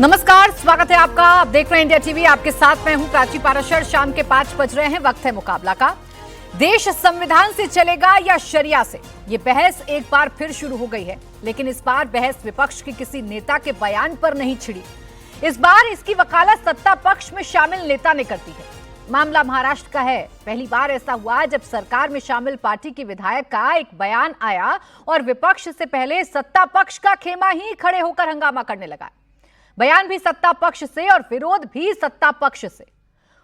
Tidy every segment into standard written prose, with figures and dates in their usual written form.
नमस्कार, स्वागत है आपका। आप देख रहे हैं इंडिया टीवी। आपके साथ मैं हूं प्राची पाराशर। शाम के 5 बज रहे हैं, वक्त है मुकाबला का। देश संविधान से चलेगा या शरिया से, ये बहस एक बार फिर शुरू हो गई है। लेकिन इस बार बहस विपक्ष के किसी नेता के बयान पर नहीं छिड़ी। इस बार इसकी वकालत सत्ता पक्ष में शामिल नेता ने करती है। मामला महाराष्ट्र का है। पहली बार ऐसा हुआ जब सरकार में शामिल पार्टी की विधायक का एक बयान आया और विपक्ष से पहले सत्ता पक्ष का खेमा ही खड़े होकर हंगामा करने लगा। बयान भी सत्ता पक्ष से और विरोध भी सत्ता पक्ष से।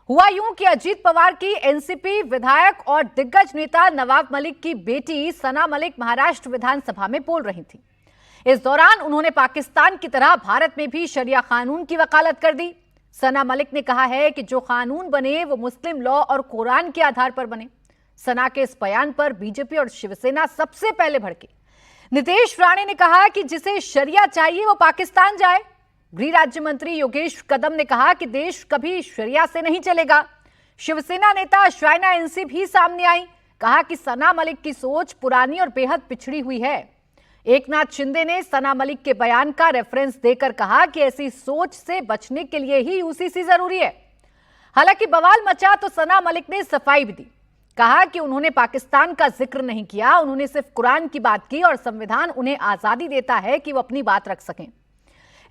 हुआ यूं कि अजीत पवार की एनसीपी विधायक और दिग्गज नेता नवाब मलिक की बेटी सना मलिक महाराष्ट्र विधानसभा में बोल रही थी। इस दौरान उन्होंने पाकिस्तान की तरह भारत में भी शरिया कानून की वकालत कर दी। सना मलिक ने कहा है कि जो कानून बने वो मुस्लिम लॉ और कुरान के आधार पर बने। सना के इस बयान पर बीजेपी और शिवसेना सबसे पहले भड़के। नितेश राणे ने कहा कि जिसे शरिया चाहिए वो पाकिस्तान जाए। गृह राज्य मंत्री योगेश कदम ने कहा कि देश कभी शरिया से नहीं चलेगा। शिवसेना नेता शायना एनसी भी सामने आई, कहा कि सना मलिक की सोच पुरानी और बेहद पिछड़ी हुई है। एकनाथ शिंदे ने सना मलिक के बयान का रेफरेंस देकर कहा कि ऐसी सोच से बचने के लिए ही यूसीसी जरूरी है। हालांकि बवाल मचा तो सना मलिक ने सफाई भी दी। कहा कि उन्होंने पाकिस्तान का जिक्र नहीं किया, उन्होंने सिर्फ कुरान की बात की और संविधान उन्हें आजादी देता है कि वो अपनी बात रख सकें।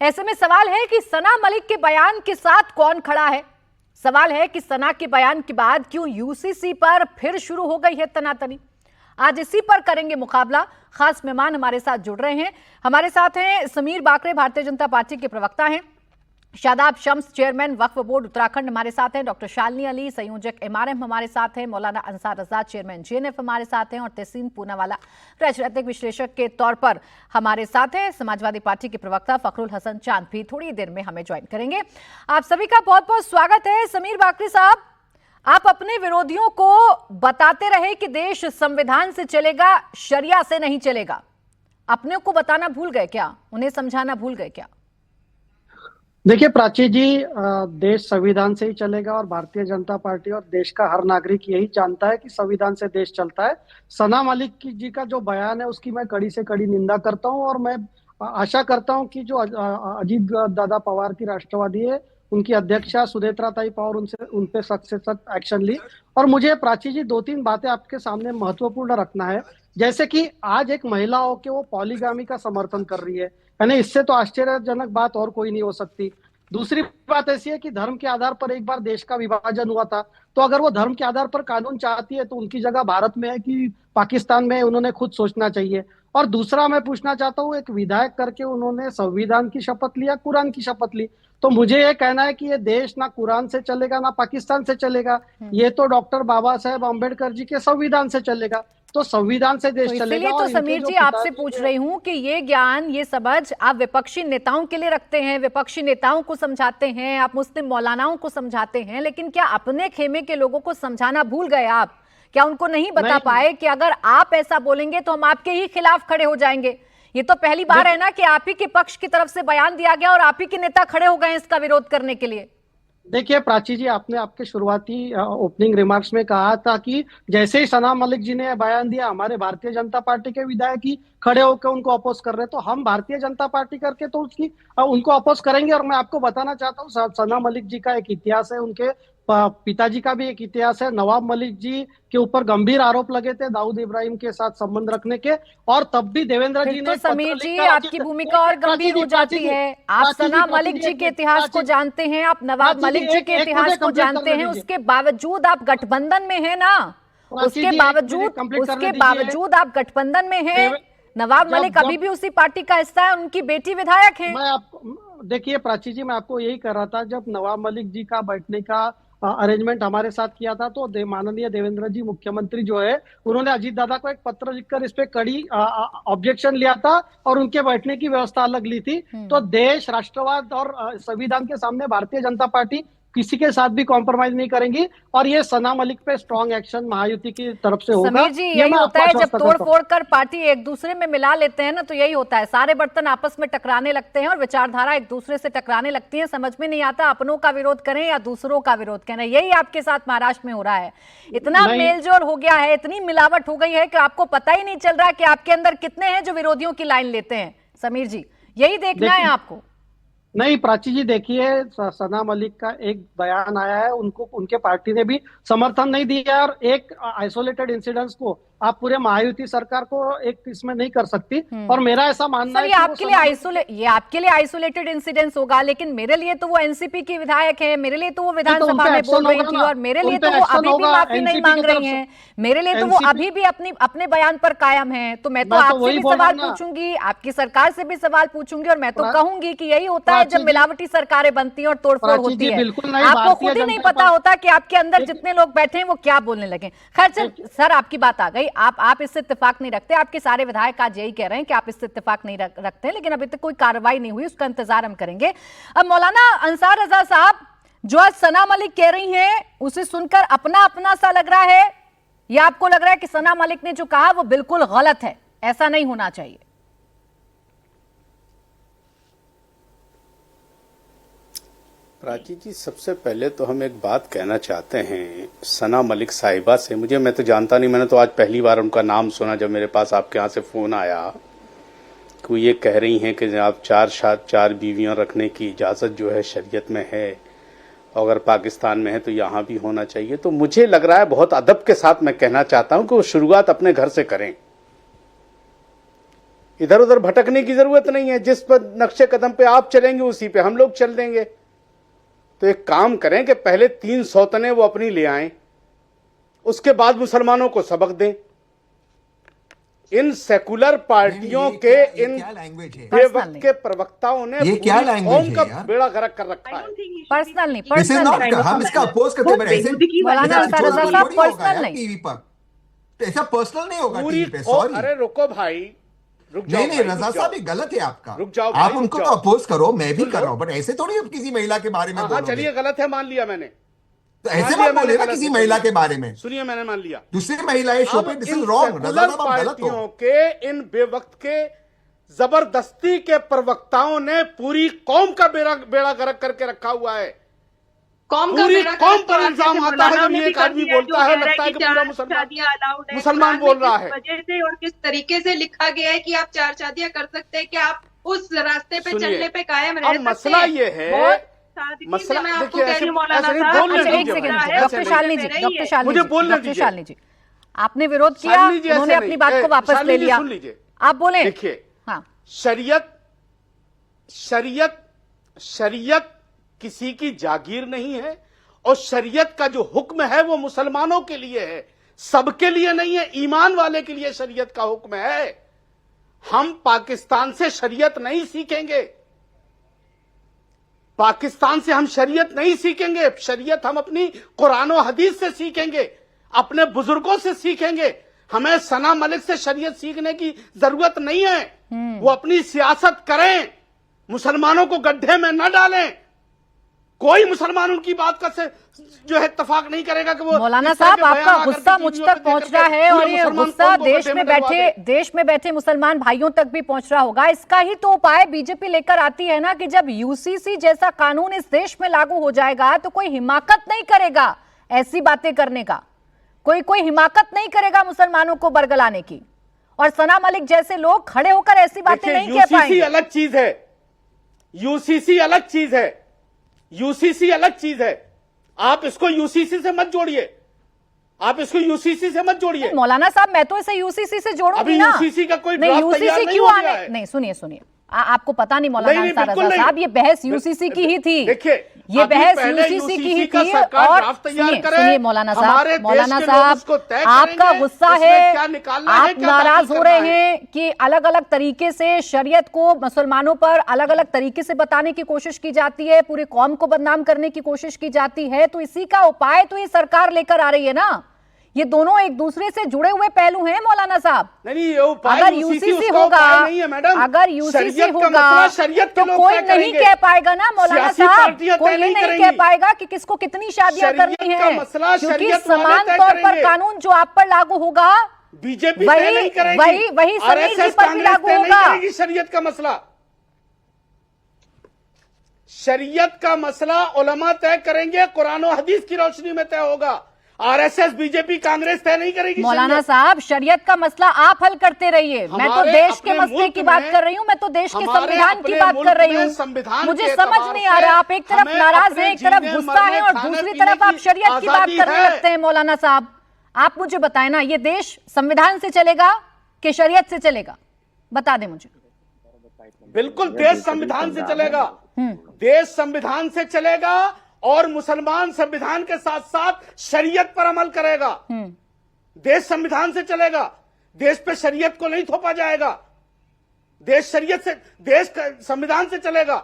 ऐसे में सवाल है कि सना मलिक के बयान के साथ कौन खड़ा है। सवाल है कि सना के बयान के बाद क्यों यूसीसी पर फिर शुरू हो गई है तनातनी। आज इसी पर करेंगे मुकाबला। खास मेहमान हमारे साथ जुड़ रहे हैं। हमारे साथ हैं समीर बाकरे, भारतीय जनता पार्टी के प्रवक्ता हैं। शादाब शम्स, चेयरमैन वक्फ बोर्ड उत्तराखंड हमारे साथ हैं। डॉक्टर शालिनी अली, संयोजक एमआरएम हमारे साथ हैं। मौलाना अंसार रजा, चेयरमैन जेएनएफ हमारे साथ हैं। और तहसीन पूनावाला, राजनीतिक विश्लेषक के तौर पर हमारे साथ हैं। समाजवादी पार्टी के प्रवक्ता फखरुल हसन चांद भी थोड़ी देर में हमें ज्वाइन करेंगे। आप सभी का बहुत बहुत स्वागत है। समीर बाकरे साहब, आप अपने विरोधियों को बताते रहे कि देश संविधान से चलेगा, शरिया से नहीं चलेगा। अपने को बताना भूल गए क्या? उन्हें समझाना भूल गए क्या? देखिए प्राची जी, देश संविधान से ही चलेगा और भारतीय जनता पार्टी और देश का हर नागरिक यही जानता है कि संविधान से देश चलता है। सना मलिक जी का जो बयान है उसकी मैं कड़ी से कड़ी निंदा करता हूं और मैं आशा करता हूं कि जो अजीत दादा पवार की राष्ट्रवादी है उनकी अध्यक्षा सुनेत्रा ताई पवार उन पे सख्त से सख्त एक्शन ली। और मुझे प्राची जी 2-3 बातें आपके सामने महत्वपूर्ण रखना है। जैसे कि आज एक महिला हो के वो पॉलीगामी का समर्थन कर रही है, यानी इससे तो आश्चर्यजनक बात और कोई नहीं हो सकती। दूसरी बात ऐसी है कि धर्म के आधार पर एक बार देश का विभाजन हुआ था, तो अगर वो धर्म के आधार पर कानून चाहती है तो उनकी जगह भारत में है कि पाकिस्तान में, उन्होंने खुद सोचना चाहिए। और दूसरा मैं पूछना चाहता हूँ, एक विधायक करके उन्होंने संविधान की शपथ ली या कुरान की शपथ ली? तो मुझे ये कहना है कि ये देश ना कुरान से चलेगा ना पाकिस्तान से चलेगा, ये तो डॉक्टर बाबा साहेब अम्बेडकर जी के संविधान से चलेगा। तो संविधान से देश चलेगा। तो समीर जी, आपसे पूछ रही हूं कि ये ज्ञान, ये समझ आप विपक्षी नेताओं के लिए रखते हैं, विपक्षी नेताओं को समझाते हैं, आप मुस्लिम मौलानाओं को समझाते हैं, लेकिन क्या अपने खेमे के लोगों को समझाना भूल गए आप? क्या उनको नहीं बता पाए कि अगर आप ऐसा बोलेंगे तो हम आपके ही खिलाफ खड़े हो जाएंगे? ये तो पहली बार है ना कि आप ही के पक्ष की तरफ से बयान दिया गया और आप ही के नेता खड़े हो गए इसका विरोध करने के लिए। देखिए प्राची जी, आपने आपके शुरुआती ओपनिंग रिमार्क्स में कहा था कि जैसे ही सना मलिक जी ने बयान दिया हमारे भारतीय जनता पार्टी के विधायक ही खड़े होकर उनको अपोज कर रहे हैं, तो हम भारतीय जनता पार्टी करके तो उनको अपोज करेंगे। और मैं आपको बताना चाहता हूँ, सना मलिक जी का एक इतिहास है, उनके पिताजी का भी एक इतिहास है। नवाब मलिक जी के ऊपर गंभीर आरोप लगे थे दाऊद इब्राहिम के साथ संबंध रखने के, और तब भी देवेंद्र जी ने। तो समीर जी, आपकी भूमिका और गंभीर हो जाती है। आप सना मलिक जी के इतिहास को जानते हैं, आप नवाब मलिक जी के इतिहास को जानते हैं, उसके बावजूद आप गठबंधन में हैं ना, उसके बावजूद आप गठबंधन में हैं। नवाब मलिक अभी भी उसी पार्टी का हिस्सा है, उनकी बेटी विधायक है। देखिए प्राची जी, मैं आपको यही कर रहा था, जब नवाब मलिक जी का बैठने का अरेंजमेंट हमारे साथ किया था तो माननीय देवेंद्र जी मुख्यमंत्री जो है उन्होंने अजीत दादा को एक पत्र लिखकर इस पे कड़ी ऑब्जेक्शन लिया था और उनके बैठने की व्यवस्था अलग ली थी। तो देश, राष्ट्रवाद और संविधान के सामने भारतीय जनता पार्टी किसी के साथ भी कॉम्प्रोमाइज नहीं करेंगी और ये सना मलिक पे स्ट्रॉन्ग एक्शन महायुति की तरफ से होगा। समीर जी, यही होता है जब तोड़ फोड़ कर पार्टी एक दूसरे में मिला लेते हैं ना, तो यही होता है, सारे बर्तन आपस में टकराने लगते हैं और विचारधारा एक दूसरे से टकराने लगती है। समझ में नहीं आता अपनों का विरोध करें या दूसरों का विरोध करें। यही आपके साथ महाराष्ट्र में हो रहा है। इतना मेलजोल हो गया है, इतनी मिलावट हो गई है कि आपको पता ही नहीं चल रहा कि आपके अंदर कितने हैं जो विरोधियों की लाइन लेते हैं। समीर जी, यही देखना है आपको। नहीं प्राची जी, देखिए सना मलिक का एक बयान आया है, उनको उनके पार्टी ने भी समर्थन नहीं दिया है, और एक आइसोलेटेड इंसिडेंट्स को आप पूरे महायुति सरकार को एक इसमें नहीं कर सकती। और मेरा ऐसा मानना सर, है ये कि आपके लिए आइसोलेटेड इंसिडेंस होगा, लेकिन मेरे लिए तो वो एनसीपी की विधायक है, मेरे लिए तो वो विधानसभा में बोल रही थी, और मेरे लिए तो वो अभी भी माफी नहीं मांग रही हैं, मेरे लिए तो वो अभी भी अपने बयान पर कायम है। तो मैं तो आपसे भी सवाल पूछूंगी, आपकी सरकार से भी सवाल पूछूंगी, और मैं तो कहूंगी कि यही होता है जब मिलावटी सरकारें बनती हैं और तोड़फोड़ होती है। आपको खुद ही नहीं पता होता कि आपके अंदर जितने लोग बैठे हैं वो क्या बोलने लगे। खैर सर, आपकी बात आ गई, आप इससे इत्तेफाक नहीं रखते, आपके सारे विधायक आज यही कह रहे हैं कि आप इससे इत्तेफाक नहीं रखते, लेकिन अभी तक कोई कार्रवाई नहीं हुई, उसका इंतजार हम करेंगे। अब मौलाना अंसार रजा साहब, जो आज सना मलिक कह रही हैं उसे सुनकर अपना अपना सा लग रहा है, या आपको लग रहा है कि सना मलिक ने जो कहा वो बिल्कुल गलत है, ऐसा नहीं होना चाहिए? प्राची जी, सबसे पहले तो हम एक बात कहना चाहते हैं सना मलिक साहिबा से। मैं तो जानता नहीं, मैंने तो आज पहली बार उनका नाम सुना जब मेरे पास आपके यहाँ से फ़ोन आया कि वो ये कह रही हैं कि आप चार बीवियां रखने की इजाज़त जो है शरीयत में है, अगर पाकिस्तान में है तो यहाँ भी होना चाहिए। तो मुझे लग रहा है, बहुत अदब के साथ मैं कहना चाहता हूँ कि वो शुरुआत अपने घर से करें, इधर उधर भटकने की ज़रूरत नहीं है। जिस पर नक्शे कदम पे आप चलेंगे उसी पे हम लोग चल देंगे। तो एक काम करें कि पहले 3 सौतने वो अपनी ले आएं, उसके बाद मुसलमानों को सबक दें। इन सेकुलर पार्टियों के इन बेवक्त के प्रवक्ताओं ने पूरी कौम का बेड़ा गर्क कर रखा है। पर्सनल नहीं, हम इसका अपोज करते हैं, ऐसा पर्सनल नहीं होगा टीवी पे। सॉरी, अरे रुको भाई, रुक जाओ। नहीं रजा साहब, ये गलत है आपका। रुक जाओ, आप उनको तो अपोज करो, मैं भी कर रहा हूँ, बट ऐसे थोड़ी अब किसी महिला के बारे में बोलोगे। चलिए, गलत है, मान लिया मैंने, तो ऐसे मत बोले ना किसी महिला के बारे में। सुनिए, मैंने मान लिया। दूसरी महिलाएं शो पे, दिस इज रॉन्ग। रजा साहब, आप गलत हो। के इन बेवक्त के जबरदस्ती के प्रवक्ताओं ने पूरी कौम का बेड़ा गर्क करके रखा हुआ है। पूरी कौम पर इल्जाम आता है जब एक आदमी बोलता है, लगता है कि पूरा मुसलमान बोल रहा है। वजह से और किस तरीके से लिखा गया है कि आप 4 शादियां कर सकते हैं, कि आप उस रास्ते पे चलने पे कायम रह सकते हैं। मसला ये है, मसला मैं आपको कह रही हूँ मौलाना साहब, डॉक्टर शालिनी जी, आपने विरोध किया, उन्होंने अपनी बात को वापस ले लिया, आप बोले। देखिए, हाँ, शरीयत किसी की जागीर नहीं है, और शरीयत का जो हुक्म है वो मुसलमानों के लिए है, सबके लिए नहीं है। ईमान वाले के लिए शरीयत का हुक्म है। हम पाकिस्तान से शरीयत नहीं सीखेंगे, पाकिस्तान से हम शरीयत नहीं सीखेंगे। शरीयत हम अपनी कुरान और हदीस से सीखेंगे, अपने बुजुर्गों से सीखेंगे। हमें सना मलिक से शरीयत सीखने की जरूरत नहीं है। वो अपनी सियासत करें, मुसलमानों को गड्ढे में न डालें। कोई मुसलमान उनकी बात का से जो है इत्तेफाक नहीं करेगा कि वो। मौलाना साहब, आपका गुस्सा मुझ तक पहुंच रहा है, और ये गुस्सा देश में बैठे मुसलमान भाइयों तक भी पहुंच रहा होगा। इसका ही तो उपाय बीजेपी लेकर आती है ना, कि जब यूसीसी जैसा कानून इस देश में लागू हो जाएगा तो कोई हिमाकत नहीं करेगा ऐसी बातें करने का, कोई हिमाकत नहीं करेगा मुसलमानों को बरगलाने की, और सना मलिक जैसे लोग खड़े होकर ऐसी बातें नहीं कह पाएंगे। यूसीसी अलग चीज है, यूसीसी अलग चीज है, यूसीसी अलग चीज है। आप इसको यूसीसी से मत जोड़िए, आप इसको यूसीसी से मत जोड़िए। मौलाना साहब, मैं तो इसे यूसीसी से जोड़ूंगी ना। यूसीसी का कोई नहीं, यूसीसी क्यों आने? नहीं, सुनिए, आपको पता नहीं मौलाना अंसार रजा साहब, ये बहस यूसीसी की ही थी। देखिए, ये बहस यूसीसी की ही थी। और सुनिए मौलाना साहब, आपका गुस्सा है, आप नाराज हो रहे हैं कि अलग अलग तरीके से शरीयत को मुसलमानों पर अलग अलग तरीके से बताने की कोशिश की जाती है, पूरी कौम को बदनाम करने की कोशिश की जाती है। तो इसी का उपाय तो ये सरकार लेकर आ रही है ना। ये दोनों एक दूसरे से जुड़े हुए पहलू हैं मौलाना साहब। अगर यूसीसी होगा, तो कोई नहीं कह पाएगा ना मौलाना साहब, कोई नहीं कह पाएगा कि किसको कितनी शादियां करनी है, क्योंकि समान तौर पर कानून जो आप पर लागू होगा बीजेपी वही समीर जी पर भी लागू होगा। शरीयत का मसला उलमा तय करेंगे, कुरान और हदीस की रोशनी में तय होगा। आरएसएस बीजेपी कांग्रेस तय नहीं करेगी। मौलाना साहब, शरीयत का मसला आप हल करते रहिए। मैं तो देश के मसले की बात कर रही हूँ, मैं तो देश के संविधान की बात कर रही हूँ। मुझे समझ नहीं आ रहा, आप एक तरफ नाराज हैं, एक तरफ गुस्सा है और दूसरी तरफ आप शरीयत की बात करने लगते हैं। मौलाना साहब, आप मुझे बताएं ना, ये देश संविधान से चलेगा कि शरीयत से चलेगा? बता दें मुझे। बिल्कुल देश संविधान से चलेगा, देश संविधान से चलेगा और मुसलमान संविधान के साथ साथ शरीयत पर अमल करेगा। देश संविधान से चलेगा, देश पे शरीयत को नहीं थोपा जाएगा। देश शरीयत से, देश संविधान से चलेगा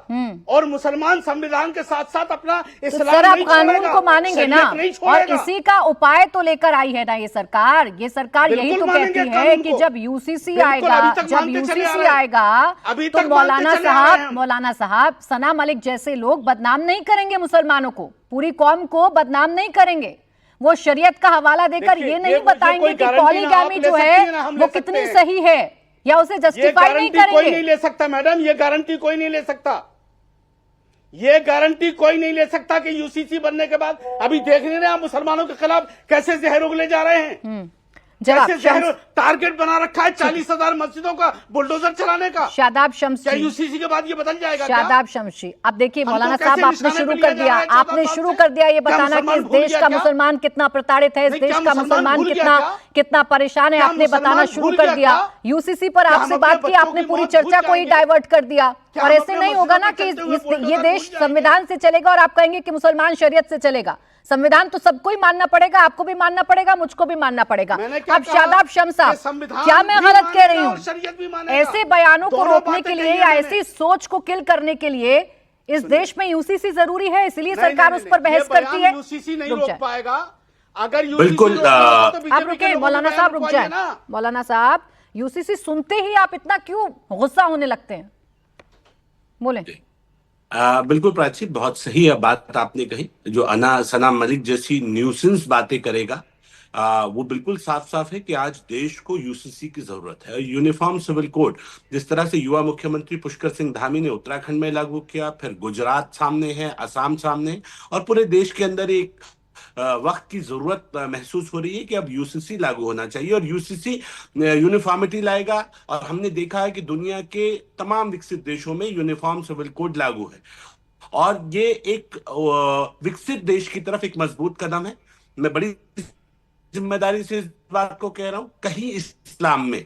और मुसलमान संविधान के साथ साथ अपना इस्लाम सर, आप नहीं कानून छोड़ेगा, को मानेंगे ना? और इसी का उपाय तो लेकर आई है ना ये सरकार। ये सरकार यही तो कहती है कि जब यूसीसी आएगा, तो मौलाना साहब, सना मलिक जैसे लोग बदनाम नहीं करेंगे मुसलमानों को, पूरी कौम को बदनाम नहीं करेंगे। वो शरीयत का हवाला देकर ये नहीं बताएंगे कि पॉलीगैमी जो है वो कितनी सही है या उसे जस्टिफाई नहीं करेंगे। कोई नहीं ले सकता मैडम, ये गारंटी कोई नहीं ले सकता। ये गारंटी कोई नहीं ले सकता कि यूसीसी बनने के बाद, अभी देख नहीं रहे आप मुसलमानों के खिलाफ कैसे जहर उगले जा रहे हैं। कैसे जहर टारगेट बना रखा है 40,000 मस्जिदों का बुलडोजर चलाने का। शादाब शम्सी, क्या यूसीसी के बाद ये बदल जाएगा? शादाब शम्सी, अब देखिए मौलाना साहब, आपने शुरू कर दिया, ये बताना कि इस देश का मुसलमान कितना प्रताड़ित है, इस देश का मुसलमान कितना परेशान है, आपने बताना शुरू कर दिया। यूसीसी पर आपसे बात की, आपने पूरी चर्चा को ही डाइवर्ट कर दिया। और ऐसे नहीं होगा ना कि ये देश संविधान से चलेगा और आप कहेंगे कि मुसलमान शरीयत से चलेगा। संविधान तो सबको ही मानना पड़ेगा, आपको भी मानना पड़ेगा, मुझको भी मानना पड़ेगा। अब शादाब शम्स साहब, क्या मैं गलत कह रही हूँ? ऐसे बयानों को रोकने के लिए या ऐसी सोच को किल करने के लिए इस देश में यूसीसी जरूरी है, इसलिए सरकार उस पर बहस करती है। यूसीसी नहीं रोक पाएगा। अगर बिल्कुल आप रुके मौलाना साहब, रुक जाए मौलाना साहब। यूसीसी सुनते ही आप इतना क्यों गुस्सा होने लगते हैं? बोले। बिल्कुल प्राची, बहुत सही बात आपने कही। जो सना मलिक जैसी न्यूसेंस बातें करेगा, वो बिल्कुल साफ साफ है कि आज देश को यूसीसी की जरूरत है। यूनिफॉर्म सिविल कोड जिस तरह से युवा मुख्यमंत्री पुष्कर सिंह धामी ने उत्तराखंड में लागू किया, फिर गुजरात सामने है, असम सामने है, और पूरे देश के अंदर एक वक्त की जरूरत महसूस हो रही है कि अब यूसीसी लागू होना चाहिए और यूसीसी यूनिफॉर्मिटी लाएगा। और हमने देखा है कि दुनिया के तमाम विकसित देशों में यूनिफॉर्म सिविल कोड लागू है और ये एक विकसित देश की तरफ एक मजबूत कदम है। मैं बड़ी जिम्मेदारी से इस बात को कह रहा हूं, कहीं इस्लाम में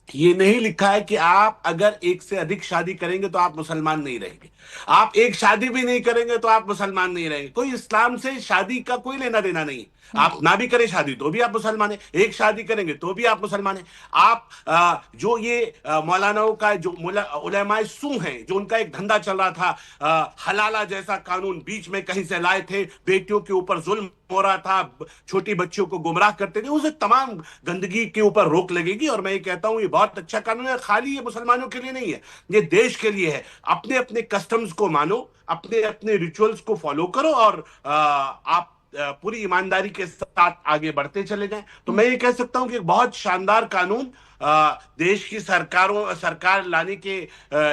ये नहीं लिखा है कि आप अगर एक से अधिक शादी करेंगे तो आप मुसलमान नहीं रहेंगे, आप एक शादी भी नहीं करेंगे तो आप मुसलमान नहीं रहेंगे। कोई इस्लाम से शादी का कोई लेना देना नहीं। आप ना भी करें शादी तो भी आप मुसलमान हैं, एक शादी करेंगे तो भी आप मुसलमान हैं। आप जो ये मौलानाओं का जो उलेमाए सू हैं, जो उनका एक धंधा चल रहा था, हलाला जैसा कानून बीच में कहीं से लाए थे, बेटियों के ऊपर जुल्म हो रहा था, छोटी बच्चियों को गुमराह करते थे, उसे तमाम गंदगी के ऊपर रोक लगेगी। और मैं ये कहता हूं ये बहुत अच्छा कानून है, खाली ये मुसलमानों के लिए नहीं है, ये देश के लिए है। अपने अपने कस्टम्स को मानो, अपने अपने रिचुअल्स को फॉलो करो और आप पूरी ईमानदारी के साथ आगे बढ़ते चले जाएं। तो मैं ये कह सकता हूं कि एक बहुत शानदार कानून देश की सरकार लाने के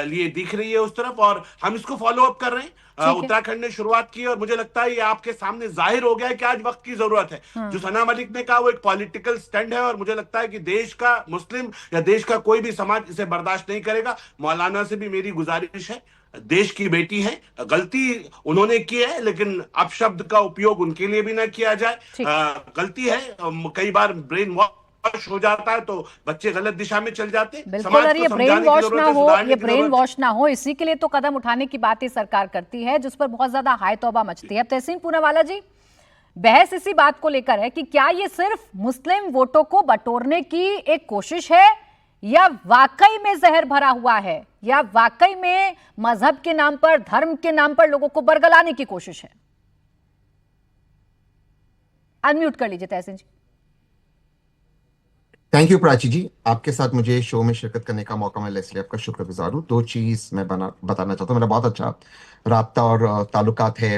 लिए दिख रही है उस तरफ, और हम इसको फॉलो अप कर रहे हैं। उत्तराखंड ने शुरुआत की और मुझे लगता है ये आपके सामने जाहिर हो गया है कि आज वक्त की जरूरत है। जो सना मलिक ने कहा वो एक पॉलिटिकल स्टैंड है और मुझे लगता है कि देश का मुस्लिम या देश का कोई भी समाज इसे बर्दाश्त नहीं करेगा। मौलाना से भी मेरी गुजारिश है, देश की बेटी है, गलती उन्होंने की है लेकिन अपशब्द का उपयोग उनके लिए भी ना किया जाए। गलती है, कई बार ब्रेन वॉश हो जाता है तो बच्चे गलत दिशा में चल जाते हैं। बिल्कुल, और ये ब्रेन वॉश ना हो, ये ब्रेन वॉश ना हो, इसी के लिए तो कदम उठाने की बातें सरकार करती है, जिस पर बहुत ज्यादा हाय तौबा मचती है। अब तहसीन पूनावाला जी, बहस इसी बात को लेकर है कि क्या ये सिर्फ मुस्लिम वोटों को बटोरने की एक कोशिश है या वाकई में जहर भरा हुआ है, या वाकई में मजहब के नाम पर, धर्म के नाम पर लोगों को बरगलाने की कोशिश है? अनम्यूट कर लीजिए तहसीन जी। थैंक यू प्राची जी, आपके साथ मुझे शो में शिरकत करने का मौका मिला इसलिए आपका शुक्रगुजार हूँ। दो चीज मैं बताना चाहता हूँ। मेरा बहुत अच्छा राब्ता और ताल्लुकात है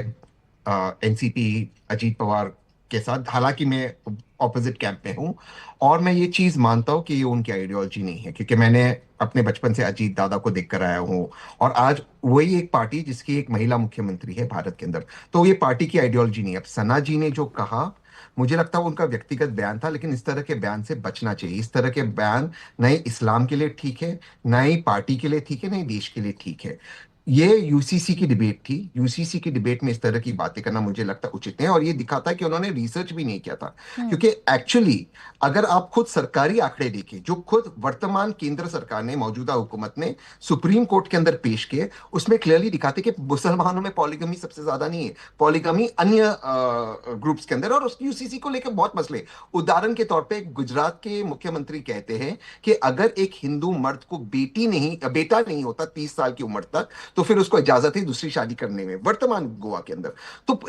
एनसीपी अजीत पवार के साथ, हालांकि मैं ऑपोजिट कैंप में हूँ और मैं ये चीज मानता हूँ कि ये उनकी आइडियोलॉजी नहीं है, क्योंकि मैंने अपने बचपन से अजीत दादा को देखकर आया हूँ और आज वही एक पार्टी जिसकी एक महिला मुख्यमंत्री है भारत के अंदर, तो ये पार्टी की आइडियोलॉजी नहीं है। अब सना जी ने जो कहा मुझे लगता है वो उनका व्यक्तिगत बयान था, लेकिन इस तरह के बयान से बचना चाहिए। इस तरह के बयान न ही इस्लाम के लिए ठीक है, न ही पार्टी के लिए ठीक है, न ही देश के लिए ठीक है। ये यूसीसी की डिबेट थी। यूसीसी की डिबेट में इस तरह की बातें करना मुझे लगता उचित है, और ये दिखाता है कि उन्होंने रिसर्च भी नहीं किया था। क्योंकि एक्चुअली अगर आप खुद सरकारी आंकड़े देखें जो खुद वर्तमान केंद्र सरकार ने, मौजूदा हुकूमत ने सुप्रीम कोर्ट के अंदर पेश किए, उसमें क्लियरली दिखाते कि मुसलमानों में पॉलीगमी सबसे ज्यादा नहीं है, पॉलीगमी अन्य ग्रुप्स के अंदर, और उसकी यूसीसी को लेकर बहुत मसले। उदाहरण के तौर पे गुजरात के मुख्यमंत्री कहते हैं कि अगर एक हिंदू मर्द को बेटा नहीं होता 30 साल की उम्र तक, तो फिर उसको इजाजत है दूसरी शादी करने में, वर्तमान गोवा के अंदर। तो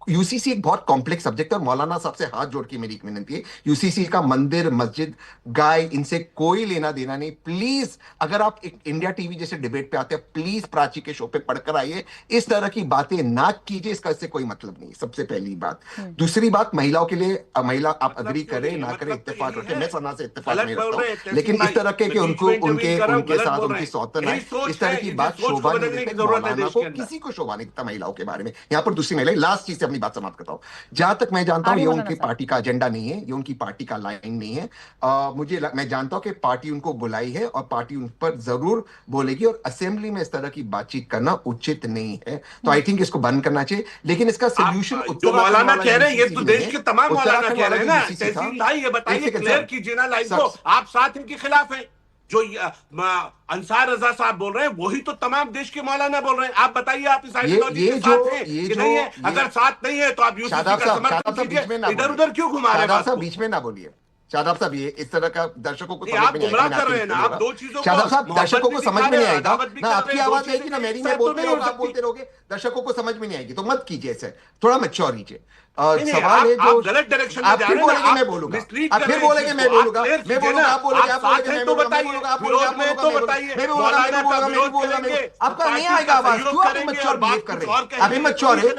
यूसीसी एक बहुत कॉम्प्लेक्स सब्जेक्ट है, और मौलाना साहब से हाथ जोड़ के मेरी एक विनती है, यूसीसी का मंदिर, मस्जिद, गाय, इनसे कोई लेना देना नहीं। प्लीज अगर आप एक इंडिया टीवी जैसे डिबेट पे आते हैं, प्लीज प्राची के शो पे पढ़कर आइए, इस तरह की बातें ना कीजिए, इसका इससे कोई मतलब नहीं। सबसे पहली बात। दूसरी बात, महिलाओं के लिए, महिला आप अग्री करें ना करें, इत्तेफाक रखें, मैं सना से इत्तेफाक नहीं रखता हूं, लेकिन इस तरह के कि उनको उनके साथ उनकी सौतन है, इस तरह की बात शोभा नहीं देते मौलाना को, किसी को शोभा नहीं देता महिलाओं के बारे में। यहाँ पर दूसरी महिला, लास्ट चीज से अपनी बात समाप्त करता हूं। जहां तक मैं जानता हूं, ये उनकी पार्टी का एजेंडा नहीं है, ये उनकी पार्टी का लाइन नहीं है। मैं जानता हूं कि पार्टी उनको बुलाई है और पार्टी उन पर जरूर बोलेगी, और असेंबली में इस तरह की बातचीत करना उचित नहीं है। तो आई थिंक इसको बंद करना चाहिए, लेकिन इसका सोल्यूशन जो मौलाना कह रहे हैं, ये तो देश के तमाम मौलाना कह रहे हैं ना। तहसील भाई, ये बताइए, क्लियर कीजिए ना लाइन को, आप साथ इनके खिलाफ हैं। जो अंसार रजा साहब बोल रहे हैं, वही तो तमाम देश के मौलाना बोल रहे हैं। आप बताइए, आप इस आइडियोलॉजी के साथ हैं कि नहीं है? अगर साथ नहीं है तो आप यूसीसी का समर्थन कीजिए, इधर उधर क्यों घुमा रहे हैं? बीच में ना बोलिए शादाब साहब, ये इस तरह का दर्शकों को समझ आप में नहीं गुमराह आएगा। कर रहे हैं ना, आप दो चीजों शादाब साहब, दर्शकों को समझ में नहीं आएगा ना, आपकी आवाज आएगी ना मेरी, मैं बोलते रहोगे, आप बोलते रहोगे, दर्शकों को समझ में नहीं आएगी, तो मत कीजिए ऐसे, थोड़ा मैच्योर कीजिए। सवाल है जो गलत डायरेक्शन में आप फिर बोलेंगे, मैं बोलूंगा, आप फिर बोलेंगे, मैं बोलूंगा, मैं बोलूंगा, आप बोलेंगे, आप बोलेंगे, मैं बोलूंगा, आप बोलेंगे, आप बताइए, मैं बोलूंगा, आपका नहीं आएगा आवाज, क्यों आप मैच्योर बिहेव कर रहे हैं? आप इमैच्योर है,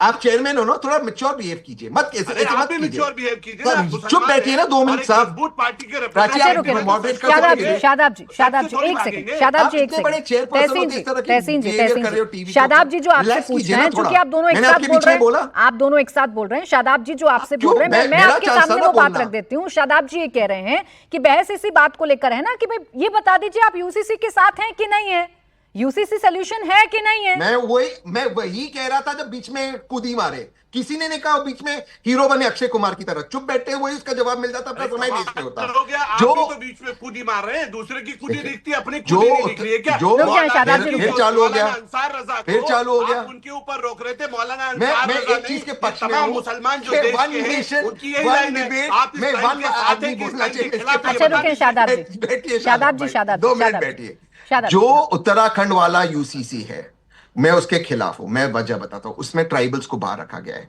आप चेयरमैन हो ना, थोड़ा मैच्योर बिहेव कीजिए, मत ऐसे मत कीजिए। चुप बैठिए ना 2 मिनट साहब। शादाब जी, एक सेकंड, शादाब जी, एक सेकंड, शादाब जी जो आपसे पूछ रहे हैं, क्योंकि आप दोनों एक साथ बोल रहे हैं, शादाब जी जो आपसे बोल रहे हैं, मैं आपके सामने वो बात रख देती हूँ। शादाब जी ये कह रहे हैं कि बहस इसी बात को लेकर है ना, कि भाई ये बता दीजिए आप यूसीसी के साथ हैं कि नहीं है, यूसीसी सोल्यूशन है कि नहीं है? मैं वही कह रहा था जब बीच में कूदी मारे, किसी ने नहीं कहा बीच में हीरो बने अक्षय कुमार की तरह, चुप बैठे, वही उसका जवाब मिल जाता, अपना समय वेस्ट नहीं होता। जो तो बीच में कूदी मार रहे हैं, दूसरे की कूदी दिखती है, अपनी कूदी नहीं दिख रही है क्या? फिर चालू हो गया, फिर चालू हो गया, उनके ऊपर रोक रहे थे मौलाना। मैं एक चीज के पक्ष में हूं, मुसलमान जो देश के हैं, उनकी यही लाइन है, आप इस लाइन के साथ हैं कि इस लाइन के खिलाफ? अच्छा रुकिए शादाब जी, 2 मिनट बैठिए। जो उत्तराखंड वाला यूसीसी है, मैं उसके खिलाफ हूं, मैं वजह बताता हूं। उसमें ट्राइबल्स को बाहर रखा गया है,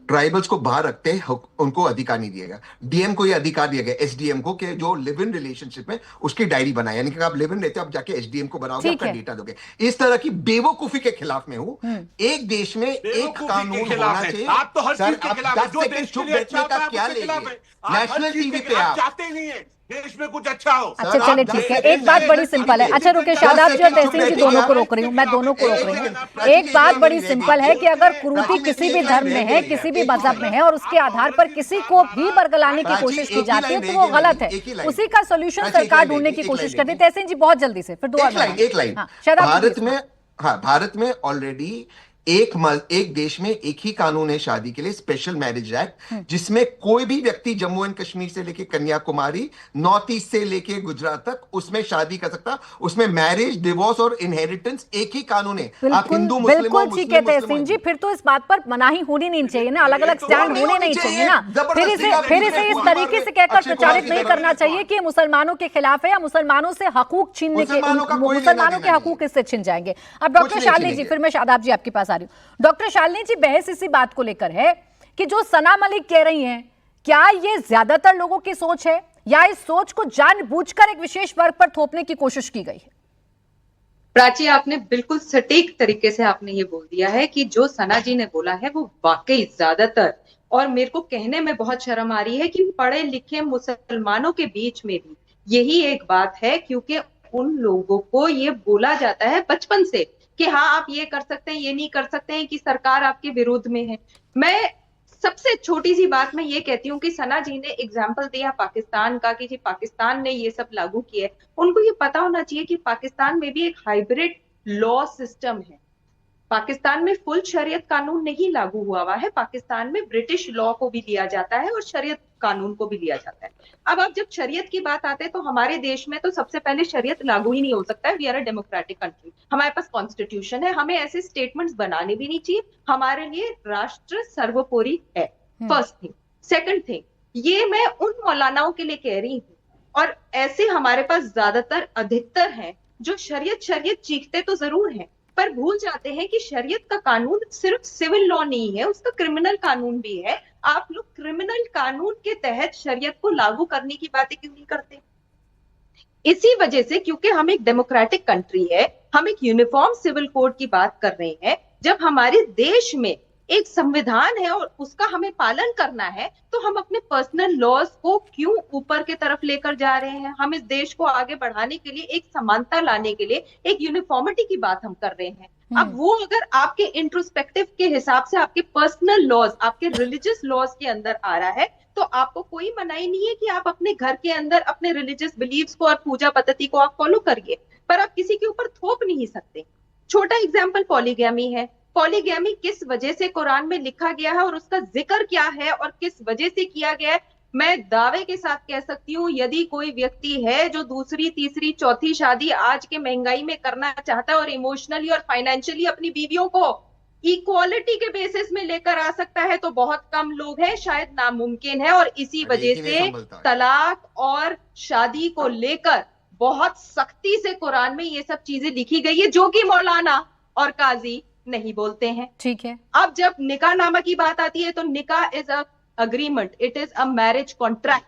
ट्राइबल्स को बाहर रखते उनको अधिकार नहीं दिया गया। डीएम को ये अधिकार दिया गया, एसडीएम को, कि जो लिव इन रिलेशनशिप में उसकी डायरी बनाए, यानी कि आप लिव इन रहते हो, आप जाके एसडीएम को बनाओगे, आपका डेटा दोगे। इस तरह की बेवकूफी के खिलाफ में हूं। एक देश में एक कानून होना चाहिए। आप तो हर चीज के खिलाफ हैं, जो देश चुप बैठने का क्या लेंगे? नेशनल टीवी पे आप चाहते नहीं है देश में कुछ अच्छा हो। अच्छा चलिए ठीक है, एक बात बड़ी सिंपल है। अच्छा रुके, शादाब जी और तहसीन जी दोनों को रोक रही हूँ, मैं दोनों को रोक रही हूँ। एक बात बड़ी सिंपल है कि अगर कुरीति किसी भी धर्म में है, किसी भी मजहब में है, और उसके आधार पर किसी को भी बरगलाने की कोशिश की जाती है, तो वो गलत है। उसी का सोल्यूशन सरकार ढूंढने की कोशिश करती है। तहसीन जी बहुत जल्दी से, फिर एक लाइन। भारत में ऑलरेडी एक देश में एक ही कानून है शादी के लिए, स्पेशल मैरिज एक्ट, जिसमें कोई भी व्यक्ति जम्मू एंड कश्मीर से लेके कन्याकुमारी, नॉर्थ ईस्ट से लेके गुजरात तक उसमें शादी कर सकता। उसमें मैरिज, डिवोर्स और इनहेरिटेंस एक ही कानून है। आप हिंदू मुस्लिम, बिल्कुल ठीक है तहसीन जी, फिर तो इस बात पर मनाही होनी नहीं चाहिए ना, अलग अलग स्टैंड होने नहीं चाहिए ना। फिर इसे इस तरीके से कहकर प्रचारित नहीं करना चाहिए कि मुसलमानों के खिलाफ है या मुसलमानों से हकूक छीनने के, मुसलमानों के हकूक इससे छिन जाएंगे। अब डॉक्टर शालिनी जी, फिर मैं शादाब जी आपके पास आ रही हूँ। डॉक्टर शालिनी जी, बहस इसी बात को लेकर है कि जो सना मलिक कह रही हैं, क्या ये ज्यादातर लोगों की सोच है या इस सोच को जानबूझकर एक विशेष वर्ग पर थोपने की कोशिश की गई है? प्राची, आपने बिल्कुल सटीक तरीके से आपने ये बोल दिया है कि जो सना जी ने बोला है वो वाकई ज्यादातर, और मेरे को कहने में बहुत शर्म आ रही है कि पढ़े लिखे मुसलमानों के बीच में भी यही एक बात है, क्योंकि उन लोगों को ये बोला जाता है बचपन से कि हाँ आप ये कर सकते हैं, ये नहीं कर सकते हैं, कि सरकार आपके विरोध में है। मैं सबसे छोटी सी बात मैं ये कहती हूँ कि सना जी ने एग्जाम्पल दिया पाकिस्तान का कि जी पाकिस्तान ने ये सब लागू किया है। उनको ये पता होना चाहिए कि पाकिस्तान में भी एक हाइब्रिड लॉ सिस्टम है। पाकिस्तान में फुल शरीयत कानून नहीं लागू हुआ है, पाकिस्तान में ब्रिटिश लॉ को भी लिया जाता है और शरीयत कानून को भी लिया जाता है। अब जब शरीयत की बात आते हैं तो हमारे देश में तो सबसे पहले शरीयत लागू ही नहीं हो सकता है। We are a democratic country, हमारे पास कॉन्स्टिट्यूशन है, हमें ऐसे स्टेटमेंट्स बनाने भी नहीं चाहिए। हमारे लिए राष्ट्र सर्वोपरि है, फर्स्ट थिंग। सेकंड थिंग, ये मैं उन मौलानाओं के लिए कह रही हूँ, और ऐसे हमारे पास ज्यादातर अधिकतर हैं जो शरीयत चीखते तो जरूर हैं, पर भूल जाते हैं कि शरीयत का कानून सिर्फ सिविल लॉ नहीं है, उसका क्रिमिनल कानून भी है। आप लोग क्रिमिनल कानून के तहत शरीयत को लागू करने की बातें क्यों नहीं करते? इसी वजह से, क्योंकि हम एक डेमोक्रेटिक कंट्री है, हम एक यूनिफॉर्म सिविल कोड की बात कर रहे हैं। जब हमारे देश में एक संविधान है और उसका हमें पालन करना है, तो हम अपने पर्सनल लॉज को क्यों ऊपर के तरफ लेकर जा रहे हैं? हम इस देश को आगे बढ़ाने के लिए, एक समानता लाने के लिए, एक यूनिफॉर्मिटी की बात हम कर रहे हैं। अब वो अगर आपके इंट्रोस्पेक्टिव के हिसाब से आपके पर्सनल लॉज, आपके रिलीजियस लॉज के अंदर आ रहा है, तो आपको कोई मनाही नहीं है कि आप अपने घर के अंदर अपने रिलीजियस बिलीव्स को और पूजा पद्धति को आप फॉलो करिए, पर आप किसी के ऊपर थोप नहीं सकते। छोटा एग्जाम्पल पॉलीगैमी है। पॉलीगैमी किस वजह से कुरान में लिखा गया है और उसका जिक्र क्या है और किस वजह से किया गया है, मैं दावे के साथ कह सकती हूँ, यदि कोई व्यक्ति है जो दूसरी, तीसरी, चौथी शादी आज के महंगाई में करना चाहता है और इमोशनली और फाइनेंशियली अपनी बीवियों को इक्वालिटी के बेसिस में लेकर आ सकता है, तो बहुत कम लोग हैं, शायद नामुमकिन है। और इसी वजह से तलाक और शादी को लेकर बहुत सख्ती से कुरान में ये सब चीजें लिखी गई है, जो कि मौलाना और काजी नहीं बोलते हैं। ठीक है। अब जब निकाह नामा की बात आती है तो निकाह is a agreement, it is a marriage contract.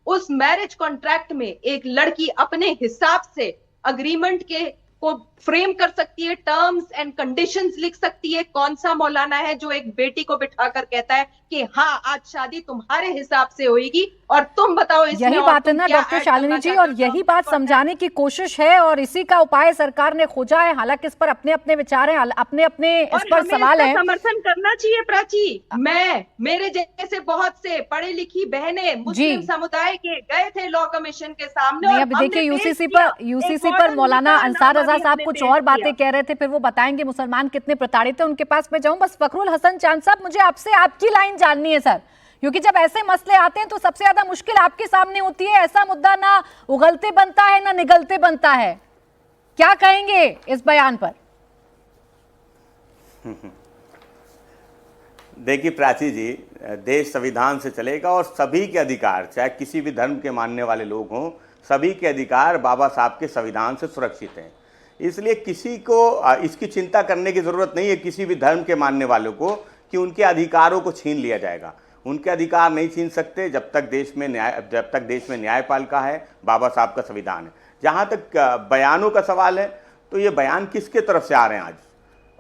उस मैरिज कॉन्ट्रैक्ट में एक लड़की अपने हिसाब से अग्रीमेंट के को फ्रेम कर सकती है, टर्म्स एंड कंडीशंस लिख सकती है। कौन सा मौलाना है जो एक बेटी को बिठाकर कहता है कि हाँ, आज शादी तुम्हारे हिसाब से होगी और तुम बताओ इसमें? यही बात है ना डॉक्टर शालिनी जी, और यही बात समझाने की कोशिश है और इसी का उपाय सरकार ने खोजा है। हालांकि इस पर अपने अपने विचार हैं, अपने अपने इस पर सवाल है। समर्थन करना चाहिए प्राची। मैं, मेरे जैसे बहुत से पढ़े लिखी बहनें मुस्लिम समुदाय के गए थे लॉ कमीशन के सामने। अभी देखिए यूसीसी पर मौलाना अंसार रजा साहब कुछ और बातें कह रहे थे, फिर वो बताएंगे मुसलमान कितने प्रताड़ित हैं, उनके पास मैं जाऊं। बस फखरुल हसन चांद साहब, मुझे आपसे आपकी लाइन जाननी है सर, क्योंकि जब ऐसे मसले आते हैं तो सबसे ज्यादा मुश्किल आपके सामने होती है। ऐसा मुद्दा ना उगलते बनता है ना निगलते बनता है, क्या कहेंगे इस बयान पर? देखिए प्राची जी, देश संविधान से चलेगा और सभी के अधिकार, चाहे किसी भी धर्म के मानने वाले लोग हों, सभी के अधिकार बाबा साहब के संविधान से सुरक्षित हैं। इसलिए किसी को इसकी चिंता करने की जरूरत नहीं है, किसी भी धर्म के मानने वालों को, कि उनके अधिकारों को छीन लिया जाएगा। उनके अधिकार नहीं छीन सकते जब तक देश में न्यायपालिका है, बाबा साहब का संविधान है। जहाँ तक बयानों का सवाल है, तो ये बयान किसके तरफ से आ रहे हैं आज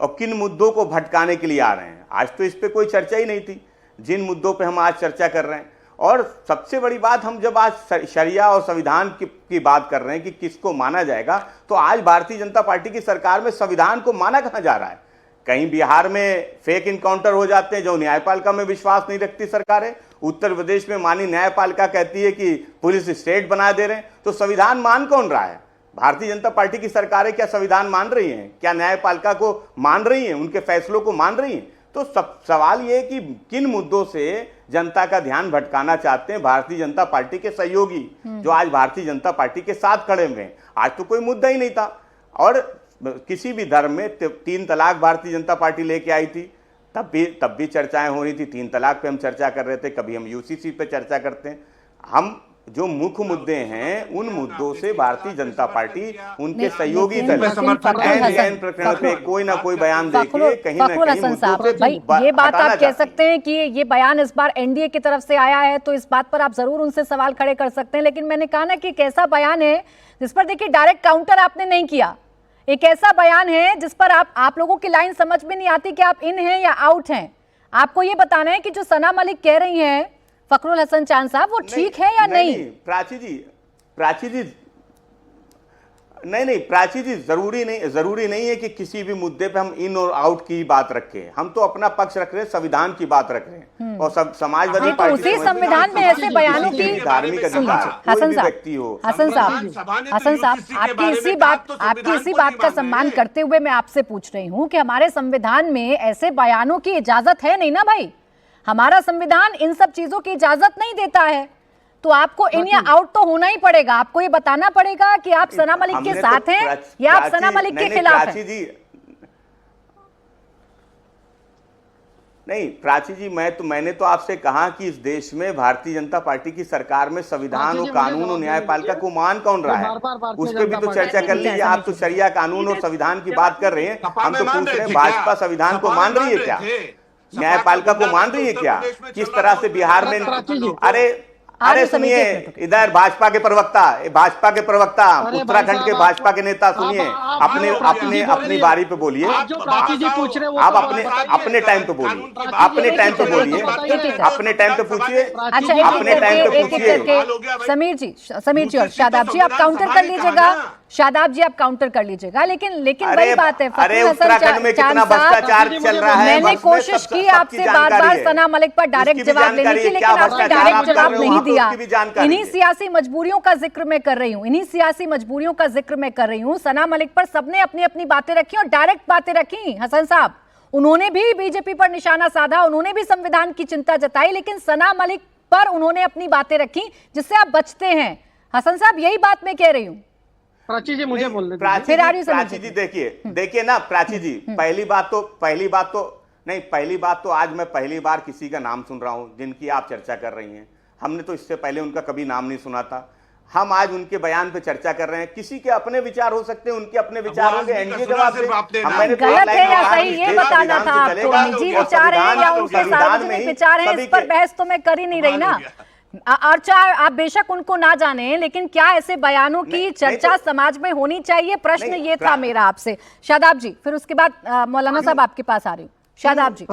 और किन मुद्दों को भटकाने के लिए आ रहे हैं? आज तो इस पर कोई चर्चा ही नहीं थी, जिन मुद्दों पे हम आज चर्चा कर रहे हैं। और सबसे बड़ी बात, हम जब आज शरिया और संविधान की बात कर रहे हैं कि किसको माना जाएगा, तो आज भारतीय जनता पार्टी की सरकार में संविधान को माना कहाँ जा रहा है? कहीं बिहार में फेक इनकाउंटर हो जाते हैं, जो न्यायपालिका में विश्वास नहीं रखती सरकारें। उत्तर प्रदेश में मानी न्यायपालिका कहती है कि पुलिस स्टेट बना दे रहे हैं। तो संविधान मान कौन रहा है? भारतीय जनता पार्टी की सरकारें क्या संविधान मान रही हैं? क्या न्यायपालिका को मान रही हैं? उनके फैसलों को मान रही हैं? तो सवाल ये है कि किन मुद्दों से जनता का ध्यान भटकाना चाहते हैं भारतीय जनता पार्टी के सहयोगी, जो आज भारतीय जनता पार्टी के साथ खड़े हुए हैं। आज तो कोई मुद्दा ही नहीं था। और किसी भी धर्म में 3 तलाक भारतीय जनता पार्टी लेके आई थी, तब भी चर्चाएं हो रही थी। 3 तलाक पे हम चर्चा कर रहे थे, कभी हम यूसीसी पे चर्चा करते हैं। हम जो मुख्य मुद्दे हैं, उन मुद्दों से भारतीय जनता पार्टी, उनके सहयोगी दल प्रकरण पे कोई ना कोई बयान देके कहीं ना कहीं मुद्दों से भाई, ये बात आप कह सकते हैं कि ये बयान इस बार एनडीए की तरफ से आया है, तो इस बात पर आप जरूर उनसे सवाल खड़े कर सकते हैं। लेकिन मैंने कहा ना कि एक ऐसा बयान है जिस पर देखिए डायरेक्ट काउंटर आपने नहीं किया। एक ऐसा बयान है जिस पर आप लोगों की लाइन समझ में नहीं आती कि आप इन हैं या आउट हैं। आपको ये बताना है कि जो सना मलिक कह रही हैं फखरुल हसन चांद साहब, वो ठीक है या नहीं? प्राची जी नहीं प्राची जी, जरूरी नहीं है कि किसी भी मुद्दे पे हम इन और आउट की बात रखें। हम तो अपना पक्ष रख रहे हैं, संविधान की बात रख रहे हैं और सब समाजवादी तो पार्टी उसी संविधान में ऐसे बयानों की धार्मिक अधिकार कोई भी व्यक्ति हो। हसन साहब आपकी इसी बात का सम्मान करते हुए मैं आपसे पूछ रही हूँ कि हमारे संविधान में ऐसे बयानों की इजाजत है नहीं ना भाई। हमारा संविधान इन सब चीजों की इजाजत नहीं देता है, तो आपको इन या आउट तो होना ही पड़ेगा। आपको ये बताना पड़ेगा कि आप सना मलिक के साथ हैं या आप सना मलिक के खिलाफ हैं। नहीं प्राची जी, मैंने तो आपसे कहा कि इस देश में भारतीय जनता पार्टी की सरकार में संविधान और कानून और न्यायपालिका को मान कौन रहा है, उस पर भी तो चर्चा कर लीजिए। आप तो शरिया कानून और संविधान की बात कर रहे हैं, हम तो पूछ रहे हैं भाजपा संविधान को मान रही है क्या, न्यायपालिका को मान रही है क्या? किस तरह से बिहार में, अरे सुनिए, इधर भाजपा के प्रवक्ता उत्तराखंड के भाजपा के नेता, सुनिए, अपनी बारी पे बोलिए। आप अपने टाइम पे बोलिए, अपने टाइम पे पूछिए, अपने टाइम पे पूछिए। समीर जी और शादाब जी आप काउंटर कर लीजिएगा, लेकिन वही बात है। अरे उत्तराखंड में कितना भ्रष्टाचार चल रहा है। मैंने कोशिश की आपसे बार सना मलिक पर डायरेक्ट जवाब लेने की, लेकिन आपने डायरेक्ट जवाब नहीं दिया। इन्हीं सियासी मजबूरियों का जिक्र मैं कर रही हूँ। सना मलिक पर सबने अपनी अपनी बातें रखी और डायरेक्ट बातें रखी। हसन साहब, उन्होंने भी बीजेपी पर निशाना साधा, उन्होंने भी संविधान की चिंता जताई, लेकिन सना मलिक पर उन्होंने अपनी बातें रखी जिससे आप बचते हैं। हसन साहब, यही बात मैं कह रही हूँ। प्राची जी मुझे बोलने प्राची जी देखिए ना प्राची जी, पहली बात तो आज मैं पहली बार किसी का नाम सुन रहा हूं जिनकी आप चर्चा कर रही हैं। हमने तो इससे पहले उनका कभी नाम नहीं सुना था। हम आज उनके बयान पे चर्चा कर रहे हैं। किसी के अपने विचार हो सकते हैं, उनके अपने विचार होंगे। एनडीए जवाब गलत है या सही ये बताना था आपको। निजी विचार है या उनके सार्वजनिक विचार है, इस पर बहस तो मैं कर ही नहीं रही ना। और चाहे आप बेशक उनको ना जाने, लेकिन क्या ऐसे बयानों की चर्चा समाज में होनी चाहिए? प्रश्न ये था मेरा आपसे। शादाब जी, फिर उसके बाद मौलाना साहब आपके पास आ रही हूँ। शादाब जी,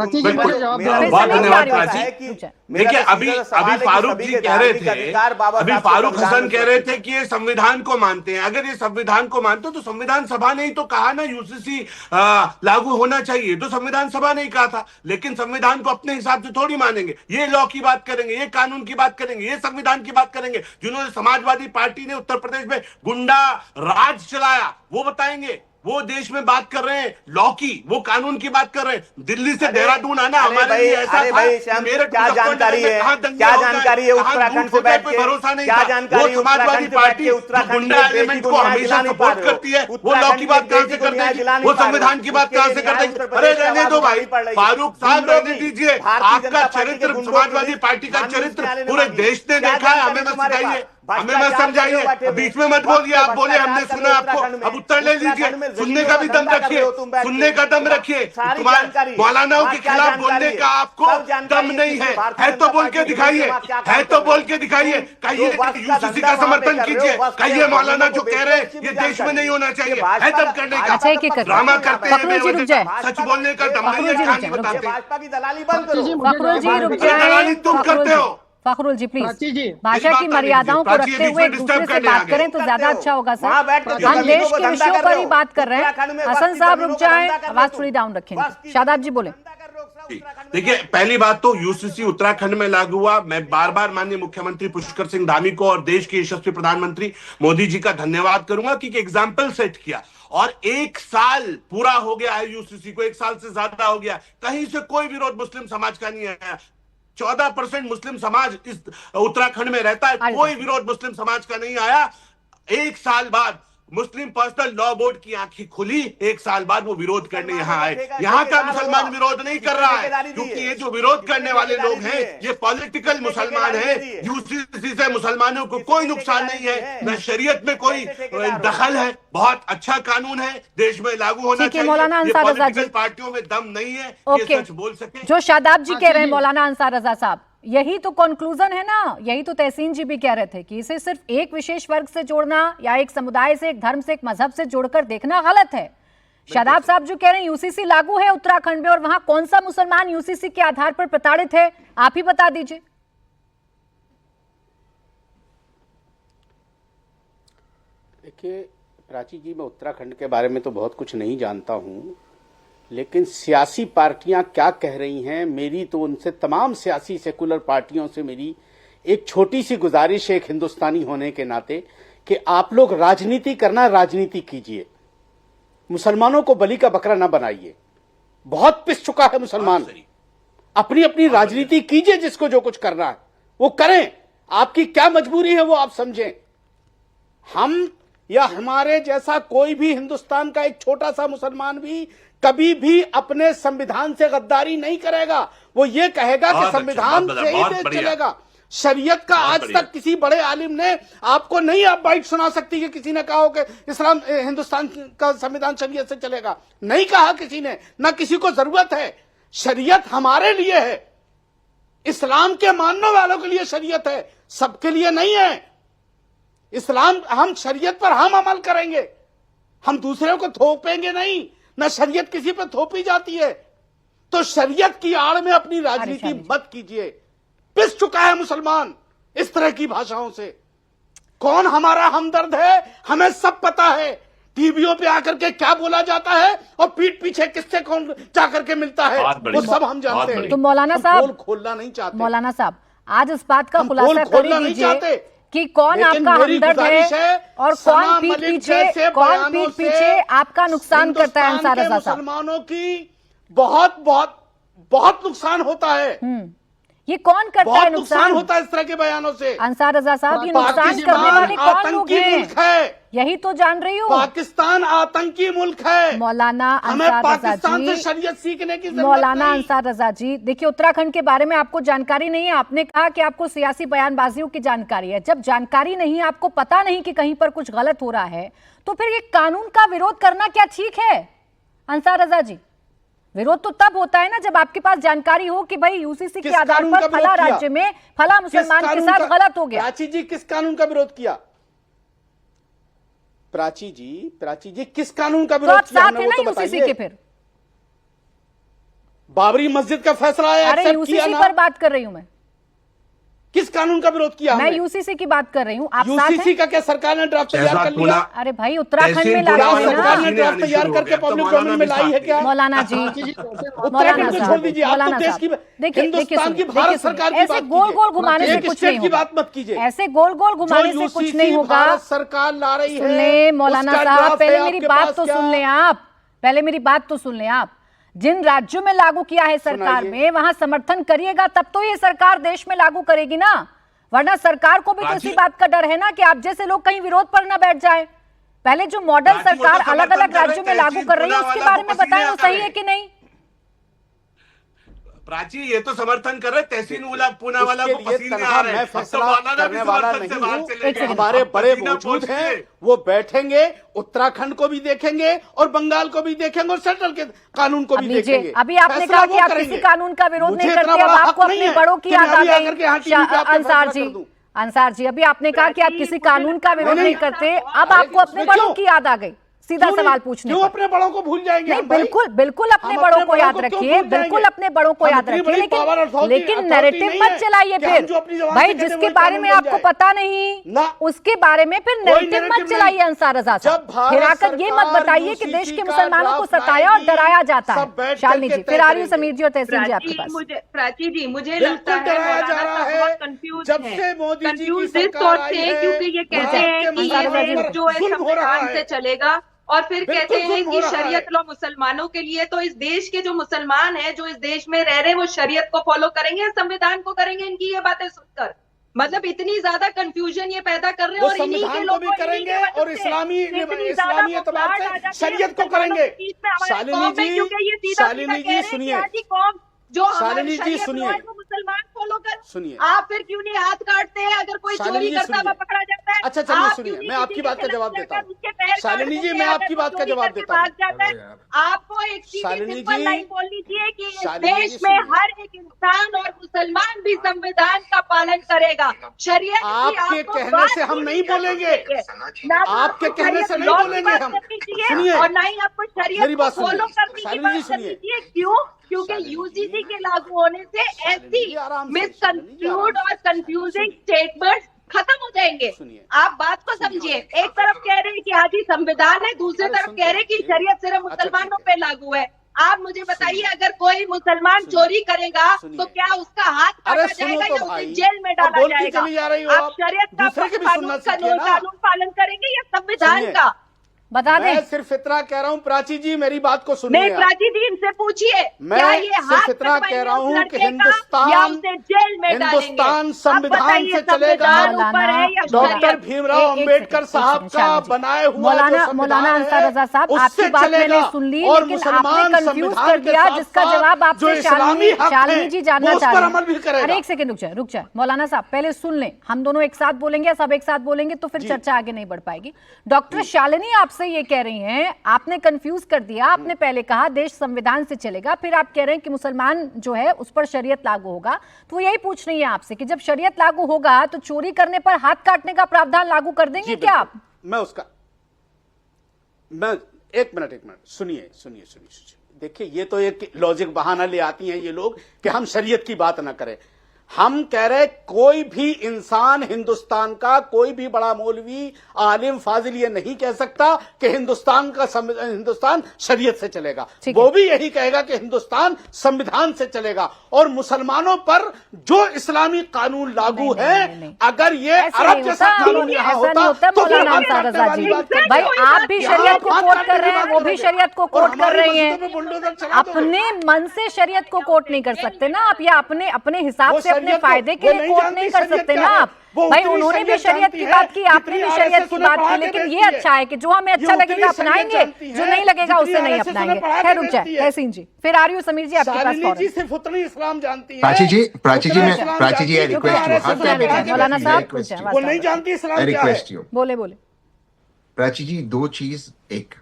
देखिए, अभी फारूक जी कह रहे थे, अभी फारूक हसन कह रहे थे कि ये संविधान को मानते हैं। अगर ये संविधान को मानते हो तो संविधान सभा ने ही तो कहा ना यूसीसी लागू होना चाहिए, तो संविधान सभा ने ही कहा था। लेकिन संविधान को अपने हिसाब से थोड़ी मानेंगे। ये लॉ की बात करेंगे, ये कानून की बात करेंगे, ये संविधान की बात करेंगे। जिन्होंने समाजवादी पार्टी ने उत्तर प्रदेश में गुंडा राज चलाया वो बताएंगे। वो देश में बात कर रहे हैं लॉ की, वो कानून की बात कर रहे हैं। दिल्ली से देहरादून आना हमारे लिए ऐसा था। क्या जानकारी है उत्तराखंड से बैठ के भरोसा नहीं, क्या जानकारी? समाजवादी पार्टी गुंडा एलिमेंट को हमेशा सपोर्ट करती है। वो लॉ की बात कहां से कर देगी, वो संविधान की बात कहां से कर देगी? अरे रहने दो भाई, फारूक साहब रहने दीजिए। आपका चरित्र, समाजवादी पार्टी का चरित्र पूरे देश ने देखा है। हमें मत सिखाइए, हमें मत समझाइए, बीच में मत बोलिए। आप बोले हमने सुना आपको, अब उत्तर ले लीजिए। सुनने का भी दम रखिए, सुनने का दम रखिए। तुम्हारे मौलानाओं के खिलाफ बोलने का आपको दम नहीं है तो बोल के दिखाइए, कहिए यूसीसी का समर्थन कीजिए, कहिए मौलाना जो कह रहे हैं ये देश में नहीं होना चाहिए, है तब करने का। ड्रामा करते हैं, सच बोलने का दम नहीं है, कहानी बताते हैं। भाजपा की दलाली बंद करो। दलाली तुम करते हो। फखरुल जी प्लीज भाषा की मर्यादाओं को रखते हुए एक दूसरे से बात करें तो ज्यादा अच्छा होगा सर। हम देश के विषयों पर ही बात कर रहे हैं। हसन साहब रुक जाएं, आवाज थोड़ी डाउन रखेंगे। शादाब जी बोले। देखिए, पहली बात तो यूसीसी उत्तराखंड में लागू हुआ। मैं बार बार माननीय मुख्यमंत्री पुष्कर सिंह धामी को और देश के यशस्वी प्रधानमंत्री मोदी जी का धन्यवाद करूंगा कि एग्जाम्पल सेट किया। और 1 साल पूरा हो गया है यूसीसी को, 1 साल से ज्यादा हो गया, कहीं से कोई विरोध मुस्लिम समाज का नहीं आया। 14% मुस्लिम समाज इस उत्तराखंड में रहता है, कोई विरोध मुस्लिम समाज का नहीं आया। 1 साल बाद मुस्लिम पर्सनल लॉ बोर्ड की आंखें खुली, 1 साल बाद वो विरोध करने यहाँ आए। यहाँ का मुसलमान विरोध नहीं कर रहा है, क्योंकि ये जो विरोध करने वाले लोग हैं ये पॉलिटिकल मुसलमान हैं। यूसीसी से मुसलमानों को कोई नुकसान नहीं है, न शरीयत में कोई दखल है। बहुत अच्छा कानून है, देश में लागू होना चाहिए। ये पॉलिटिकल पार्टियों में दम नहीं है ये सच बोल सके। जो शादाब जी कह रहे हैं मौलाना अंसार रजा साहब, यही तो कंक्लूजन है ना। यही तो तहसीन जी भी कह रहे थे कि इसे सिर्फ एक विशेष वर्ग से जोड़ना या एक समुदाय से, एक धर्म से, एक मजहब से जोड़कर देखना गलत है। शादाब साहब जो कह रहे हैं यूसीसी लागू है उत्तराखंड में और वहां कौन सा मुसलमान यूसीसी के आधार पर प्रताड़ित है, आप ही बता दीजिए। देखिए, प्राची जी, मैं उत्तराखंड के बारे में तो बहुत कुछ नहीं जानता हूँ, लेकिन सियासी पार्टियां क्या कह रही हैं, मेरी तो उनसे, तमाम सियासी सेकुलर पार्टियों से मेरी एक छोटी सी गुजारिश है, एक हिंदुस्तानी होने के नाते, कि आप लोग राजनीति करना, राजनीति कीजिए, मुसलमानों को बलि का बकरा ना बनाइए। बहुत पिस चुका है मुसलमान। अपनी अपनी राजनीति कीजिए, जिसको जो कुछ करना है वो करें। आपकी क्या मजबूरी है वो आप समझें। हम या हमारे जैसा कोई भी हिंदुस्तान का एक छोटा सा मुसलमान भी कभी भी अपने संविधान से गद्दारी नहीं करेगा। वो ये कहेगा कि संविधान से ही देश चलेगा। शरीयत का आज तक किसी बड़े आलिम ने आपको नहीं, आप बाइट सुना सकती कि किसी ने कहा हो कि इस्लाम, हिंदुस्तान का संविधान शरीयत से चलेगा। नहीं कहा किसी ने, ना किसी को जरूरत है। शरीयत हमारे लिए है, इस्लाम के मानने वालों के लिए शरीयत है, सबके लिए नहीं है। इस्लाम, हम शरीयत पर हम अमल करेंगे, हम दूसरे को थोपेंगे नहीं। ना शरीयत किसी पर थोपी जाती है। तो शरीयत की आड़ में अपनी राजनीति मत कीजिए। पिस चुका है मुसलमान इस तरह की भाषाओं से। कौन हमारा हमदर्द है हमें सब पता है। टीवियों पे आकर के क्या बोला जाता है और पीठ पीछे किससे कौन जाकर के मिलता है, वो सब हम जानते हैं। तो मौलाना साहब, खोलना नहीं चाहते। मौलाना साहब, आज इस बात का खुलासा कर दीजिए कि कौन आपका हमदर्द है और कौन पीठ पीछे आपका नुकसान करता है। अंसार रजा साहब, मुसलमानों की बहुत बहुत बहुत नुकसान होता है। ये कौन करता है नुकसान होता है इस तरह के बयानों से। अंसार रजा साहब, ये नुकसान करने वाले कौन लोग हैं? यही तो जान रही हूँ। पाकिस्तान आतंकी मुल्क है। मौलाना हमें पाकिस्तान से शरीयत सीखने की जरूरत मौलाना अंसार रजा जी, देखिए, उत्तराखंड के बारे में आपको जानकारी नहीं है। आपने कहा कि आपको सियासी बयानबाजियों की जानकारी है। जब जानकारी नहीं है, आपको पता नहीं कि कहीं पर कुछ गलत हो रहा है, तो फिर ये कानून का विरोध करना क्या ठीक है? अंसार रजा जी, विरोध तो तब होता है ना जब आपके पास जानकारी हो कि भाई यूसीसी के आधार पर फला राज्य में फला मुसलमान के साथ गलत हो गया। प्राची जी, किस कानून का विरोध किया? प्राची जी किस कानून का विरोध किया? साथ है ना यूसीसी के? फिर बाबरी मस्जिद का फैसला आया, अरे यूसीसी पर बात कर रही हूं मैं। किस कानून का विरोध किया? मैं यूसीसी की बात कर रही हूँ। आप यूसीसी का क्या सरकार ने ड्राफ्ट तैयार कर लिया? अरे भाई, उत्तराखंड में लाई है ना, सरकार ने ड्राफ्ट तैयार करके पब्लिक डोमेन में लाई है क्या? मौलाना जी, उत्तराखंड को छोड़ दीजिए, आप तो देश की, हिंदुस्तान की, भारत सरकार की ऐसे गोल गोल घुमाने से कुछ नहीं होगा। बात मत कीजिए, ऐसे गोल गोल घुमाने से कुछ नहीं होगा। सरकार ला रही है। सुन ले मौलाना साहब, पहले मेरी बात तो सुन लें आप, पहले मेरी बात तो सुन लें आप। जिन राज्यों में लागू किया है सरकार में, वहां समर्थन करिएगा तब तो ये सरकार देश में लागू करेगी ना, वरना सरकार को भी तो इसी बात का डर है ना कि आप जैसे लोग कहीं विरोध पर ना बैठ जाए। पहले जो मॉडल सरकार अलग अलग राज्यों में लागू कर रही है उसके बारे में बताएं, वो सही है कि नहीं? प्राची, ये तो समर्थन कर रहे, तहसीन पूना वाला को पसीने आ रहे हैं। फैसला करने वाला नहीं हूं। हमारे बड़े मौजूद हैं, वो बैठेंगे, उत्तराखंड को भी देखेंगे और बंगाल को भी देखेंगे और सेंट्रल के कानून को भी देखेंगे। अभी आपने कहा कि आप किसी कानून का विरोध नहीं करते, अब आपको अपने बड़ों की याद आ गई। अंसार जी, अभी आपने कहा कि आप किसी कानून का विरोध नहीं करते, अब आपको अपने बड़ों की याद आ गई। सीधा सवाल पूछने, क्यों अपने बड़ों को भूल जाएंगे? नहीं, बिल्कुल बिल्कुल अपने बड़ों को याद रखिए, बिल्कुल अपने बड़ों को याद रखिए, लेकिन नैरेटिव मत चलाइए। फिर भाई, जिसके बारे में आपको पता नहीं उसके बारे में फिर नैरेटिव मत चलाइए। अंसार रजा साहब, फिर आकर ये मत बताइए कि देश के मुसलमानों को सताया और डराया जाता है। शालिनी जी, फिर आ रही हूँ समीर जी और तहसीन जी आपके पास। प्राची जी, मुझे लगता है बहुत कंफ्यूज इस तौर से, क्योंकि ये कहते हैं कि ये जो है संविधान से चलेगा और फिर कहते हैं कि शरीयत लो मुसलमानों के लिए। तो इस देश के जो मुसलमान हैं, जो इस देश में रह रहे हैं, वो शरीयत को फॉलो करेंगे, संविधान को करेंगे? इनकी ये बातें सुनकर मतलब इतनी ज्यादा कंफ्यूजन ये पैदा कर रहे हैं। और इन्हीं के लोग भी करेंगे और इस्लामी एतबार से शरीयत को करेंगे। शालिनी जी सुनिए, जो शालिनी जी सुनिए, मुसलमान फॉलो कर, सुनिए, आप फिर क्यों नहीं हाथ काटते हैं? अगर कोई चोरी करता हुआ पकड़ा जाता है, अच्छा चलिए सुनिए, मैं आपकी बात का जवाब देता हूँ। शालिनी जी, मैं आपकी बात का जवाब देता हूँ। आपको एक सिंपल लाइन बोलनी चाहिए कि इस देश में हर एक इंसान और मुसलमान भी संविधान का पालन करेगा। शरीयत आपके कहने से हम नहीं बोलेंगे, आपके कहने से नहीं बोलेंगे हम। सुनिए, और ना ही आपको शरीयत को फॉलो करने की बात करनी चाहिए। क्यों? क्योंकि यूजीसी के लागू होने से ऐसी मिसकंफ्यूज और कंफ्यूजिंग स्टेटमेंट्स खत्म हो जाएंगे। सुनिए। आप बात को समझिए। एक तरफ कह रहे हैं कि हाँ जी संविधान है, दूसरी अरे तरफ कह रहे हैं कि सुनिए। शरीयत सिर्फ अच्छा, मुसलमानों ठीक है। पे लागू है। आप मुझे बताइए, सुनिए। अगर कोई मुसलमान सुनिए। चोरी करेगा तो सुनिए। क्या उसका हाथ अरे काटा सुनो जाएगा तो या उसे भाई, जेल में अब डाला बोलती जाएगा? चली जा रही हो आप शरीयत का दूसरे की भी सुनना सीखिए ना। कानून पालन करेंगे या संविधान सुनिए। का? बता मैं दें। सिर्फ इतना कह रहा हूँ प्राची जी, मेरी बात को सुनिए नहीं आप। प्राची जी, इनसे पूछिए मैं क्या ये सिर्फ हाथ इतना कटवाएंगे कह रहा उस हूं कि लड़के का हिंदुस्तान- या उसे जेल में डालेंगे? हिंदुस्तान अब संविधान बताइए, से चलेगा। संविधान ऊपर है या डॉक्टर शरीयत? भीमराव अंबेडकर साहब का बनाए हुआ मौलाना जो मौलाना संविधान अंसार है, रजा साहब, उससे आपकी बात चलेगा। मैंने सुन ली, और लेकिन मुसलमान आपने कंफ्यूज संविधान कर के दिया, साथ जिसका साथ जवाब जो आपसे इस्लामी हक शालिनी है, जी जानना वो उस चाह पर रही अमल भी हैं। करेगा। अरे एक सेकंड रुक जाए मौलाना साहब, पहले सुन लें। हम दोनों एक साथ बोलेंगे या सब एक साथ बोलेंगे तो फिर चर्चा आगे नहीं बढ़ पाएगी। डॉक्टर शालिनी आपसे ये कह रही हैं, आपने कंफ्यूज कर दिया। आपने पहले कहा देश संविधान से चलेगा, फिर आप कह रहे हैं कि मुसलमान जो है उस पर शरीयत लागू होगा। तो यही पूछ रही है आपसे कि जब शरीयत लागू होगा तो चोरी करने पर हाथ काटने का प्रावधान लागू कर देंगे क्या आप? मैं एक मिनट सुनिए। देखिए, ये तो एक लॉजिक बहाना ले आती हैं ये लोग कि हम शरीयत की बात ना करें। हम कह रहे कोई भी इंसान हिंदुस्तान का, कोई भी बड़ा मौलवी आलिम फाजिल ये नहीं कह सकता कि हिंदुस्तान शरीयत से चलेगा। वो भी यही कहेगा कि हिंदुस्तान संविधान से चलेगा। और मुसलमानों पर जो इस्लामी कानून लागू है, अगर ये अरब जैसा कानून यहाँ होता तो मौलाना अंसार रजा जी, भाई आप भी शरीयत को कोट कर रहे हैं, वो भी शरीयत को कोट कर रही हैं। अपने मन से शरीयत को कोट नहीं कर सकते ना आप, या अपने हिसाब से अपने फायदे के लिए कोट नहीं कर सकते ना आप। भाई उन्होंने भी शरीयत की बात की, आपने भी शरीयत की बात की, लेकिन ये अच्छा है कि जो हमें अच्छा लगेगा अपनाएंगे, जो नहीं लगेगा उसे नहीं अपनाएंगे। खैर रुक जाए तहसीन जी, फिर आ रही हूँ समीर जी आपके पास। सिर्फ उतनी इस्लाम जानती है। प्राची जी आई रिक्वेस्ट यू, मौलाना साहब वो नहीं जानती इस्लाम क्या है। Request you. बोले प्राची जी, दो चीज, एक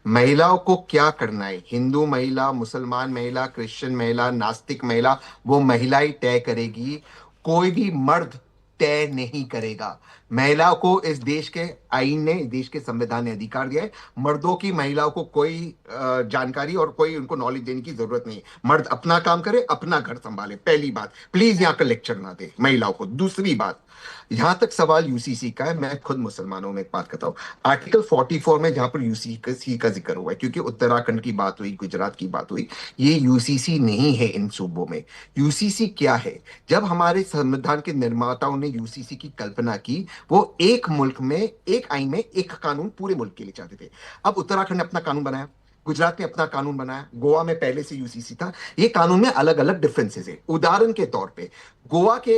महिलाओं को क्या करना है, हिंदू महिला, मुसलमान महिला, क्रिश्चियन महिला, नास्तिक महिला, वो महिला ही तय करेगी, कोई भी मर्द तय नहीं करेगा। महिलाओं को इस देश के आईन ने, देश के संविधान ने अधिकार दिया है। मर्दों की महिलाओं को कोई जानकारी और कोई उनको नॉलेज देने की जरूरत नहीं है। मर्द अपना काम करे, अपना घर संभाले। पहली बात, प्लीज यहाँ का लेक्चर ना दे महिलाओं को। दूसरी बात, यहां तक सवाल यूसीसी का है, मैं खुद मुसलमानों में एक बात कहता हूं, आर्टिकल 44 में जहां पर यूसीसी का जिक्र हुआ है, क्योंकि उत्तराखंड की बात हुई, गुजरात की बात हुई, ये यूसीसी नहीं है इन सूबों में। यूसीसी क्या है? जब हमारे संविधान के निर्माताओं ने यूसीसी की कल्पना की, वो एक मुल्क में, एक आइन में एक कानून पूरे मुल्क के लिए चाहते थे। अब उत्तराखंड ने अपना कानून बनाया, गुजरात ने अपना कानून बनाया, गोवा में पहले से यूसीसी था। ये कानून में अलग अलग डिफरेंसेस है। उदाहरण के तौर पे गोवा के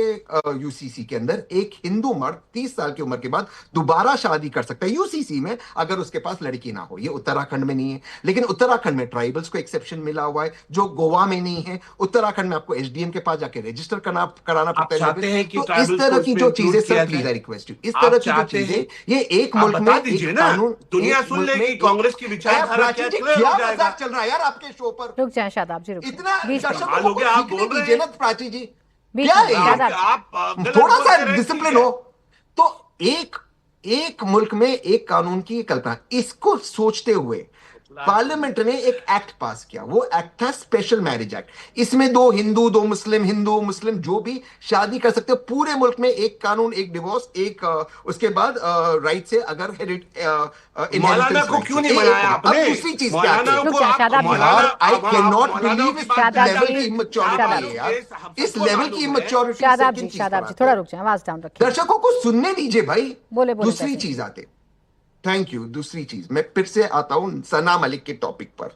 यूसीसी के अंदर एक हिंदू मर्द 30 साल की उम्र के बाद दोबारा शादी कर सकता है यूसीसी में, अगर उसके पास लड़की ना हो। ये उत्तराखंड में नहीं है, लेकिन उत्तराखंड में ट्राइबल्स को एक्सेप्शन मिला हुआ है, जो गोवा में नहीं है। उत्तराखंड में आपको एसडीएम के पास जाके रजिस्टर कराना पड़ता है। तो इस तरह की जो चीजें, sir please I request you, इस तरह की जो चीजें, ये एक मुल्क में एक कानून, दुनिया सुन लेगी कांग्रेस की विचारधारा क्या चल रहा है यार आपके शो पर। रुक जाए शादाब जी, इतना आप बोल रहे हैं प्राची जी, क्या है आप थोड़ा सा डिसिप्लिन हो तो। एक मुल्क में एक कानून की कल्पना, इसको सोचते हुए पार्लियामेंट ने एक एक्ट पास किया। वो एक्ट था स्पेशल मैरिज एक्ट। इसमें दो हिंदू, दो मुस्लिम, हिंदू मुस्लिम जो भी शादी कर सकते हो, पूरे मुल्क में एक कानून, एक डिवोर्स, एक उसके बाद राइट से अगर मौलाना को क्यों नहीं बनाया आपने? दूसरी चीज आई कैन नॉट बिलीव इस लेवल की इमैच्योरिटी है यार, इस लेवल की इमैच्योरिटी। शादाब जी थोड़ा रुक जाए, आवाज डाउन रखिए, दर्शकों को सुनने दीजिए भाई। बोले दूसरी चीज आते, थैंक यू। दूसरी चीज, मैं फिर से आता हूं सना मलिक के टॉपिक पर।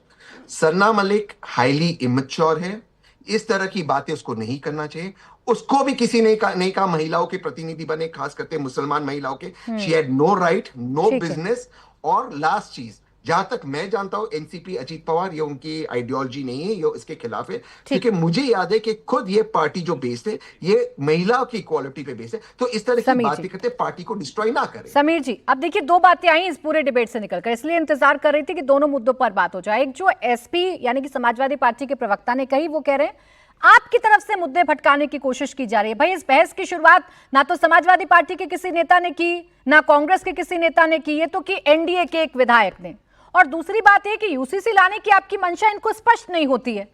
सना मलिक हाईली इमेच्योर है, इस तरह की बातें उसको नहीं करना चाहिए। उसको भी किसी ने नहीं कहा महिलाओं के प्रतिनिधि बने, खास करके मुसलमान महिलाओं के। She had no right, no business. और लास्ट चीज, जहां तक मैं जानता हूं, एनसीपी अजीत पवार, ये उनकी आइडियोलॉजी नहीं है, ये इसके खिलाफ है। क्योंकि मुझे याद है कि खुद ये पार्टी जो बेस्ड है, ये महिलाओं की इक्वालिटी पे बेस्ड है। तो इस तरह की बातें करते पार्टी को डिस्ट्रॉय ना करें। समीर जी, अब देखिए दो बातें आई इस पूरे डिबेट से निकलकर, इसलिए इंतजार कर रही थी कि दोनों मुद्दों पर बात हो जाए। एक जो एसपी यानी कि समाजवादी पार्टी के प्रवक्ता ने कही, वो कह रहे हैं आपकी तरफ से मुद्दे भटकाने की कोशिश की जा रही है। भाई इस बहस की शुरुआत ना तो समाजवादी पार्टी के किसी नेता ने की, ना कांग्रेस के किसी नेता ने की, ये तो की एनडीए के एक विधायक ने। और दूसरी बात यह कि यूसीसी लाने की आपकी मंशा इनको स्पष्ट नहीं होती है।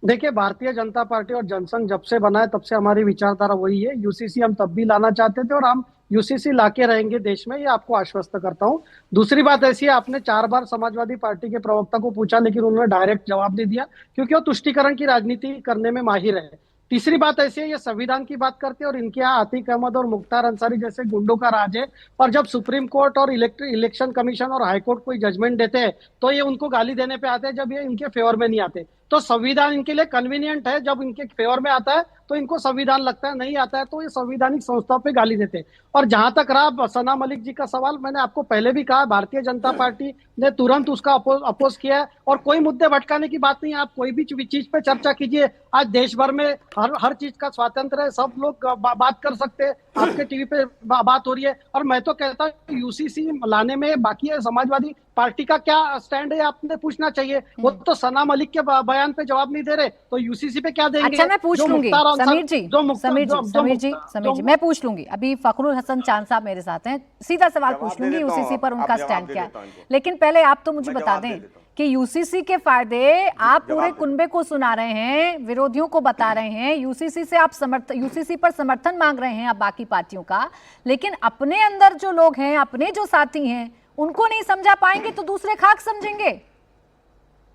देखिए, भारतीय जनता पार्टी और जनसंघ जब से बना है तब से हमारी विचारधारा वही है। यूसीसी हम तब भी लाना चाहते थे और हम यूसीसी लाके रहेंगे देश में, ये आपको आश्वस्त करता हूँ। दूसरी बात ऐसी है, आपने 4 बार समाजवादी पार्टी के प्रवक्ता को पूछा लेकिन उन्होंने डायरेक्ट जवाब नहीं दिया, क्योंकि वो तुष्टीकरण की राजनीति करने में माहिर है। तीसरी बात ऐसी है, ये संविधान की बात करते हैं और इनके यहाँ आतिक अहमद और मुख्तार अंसारी जैसे गुंडों का राज है। और जब सुप्रीम कोर्ट और इलेक्शन कमीशन और हाई कोर्ट कोई जजमेंट देते हैं तो ये उनको गाली देने पे आते हैं जब ये इनके फेवर में नहीं आते। तो संविधान इनके लिए कन्वीनियंट है, जब इनके फेवर में आता है तो इनको संविधान लगता है, नहीं आता है तो ये संवैधानिक संस्थाओं पे गाली देते हैं। और जहां तक रहा सना मलिक जी का सवाल, मैंने आपको पहले भी कहा, भारतीय जनता पार्टी ने तुरंत उसका अपोज किया है और कोई मुद्दे भटकाने की बात नहीं है। आप कोई भी चीज पे चर्चा कीजिए, आज देश भर में हर चीज का स्वातंत्र है, सब लोग बात कर सकते हैं, आपके टीवी पे बात हो रही है। और मैं तो कहता हूँ यूसीसी लाने में बाकी है समाजवादी पार्टी का क्या स्टैंड है, आपने पूछना चाहिए। वो तो सना मलिक के बयान पे जवाब नहीं दे रहे तो यूसीसी पे क्या देंगे? अच्छा, मैं पूछ लूंगी समीर जी, मैं पूछ लूंगी। अभी फखरुल हसन चांद साहब मेरे साथ हैं, सीधा सवाल पूछ लूंगी यूसीसी पर उनका स्टैंड क्या है। लेकिन पहले आप तो मुझे बता दें कि यूसीसी के फायदे आप पूरे कुनबे को सुना रहे हैं, विरोधियों को बता रहे हैं, यूसीसी से आप यूसीसी पर समर्थन मांग रहे हैं आप बाकी पार्टियों का, लेकिन अपने अंदर जो लोग हैं, अपने जो साथी हैं, उनको नहीं समझा पाएंगे तो दूसरे खाक समझेंगे।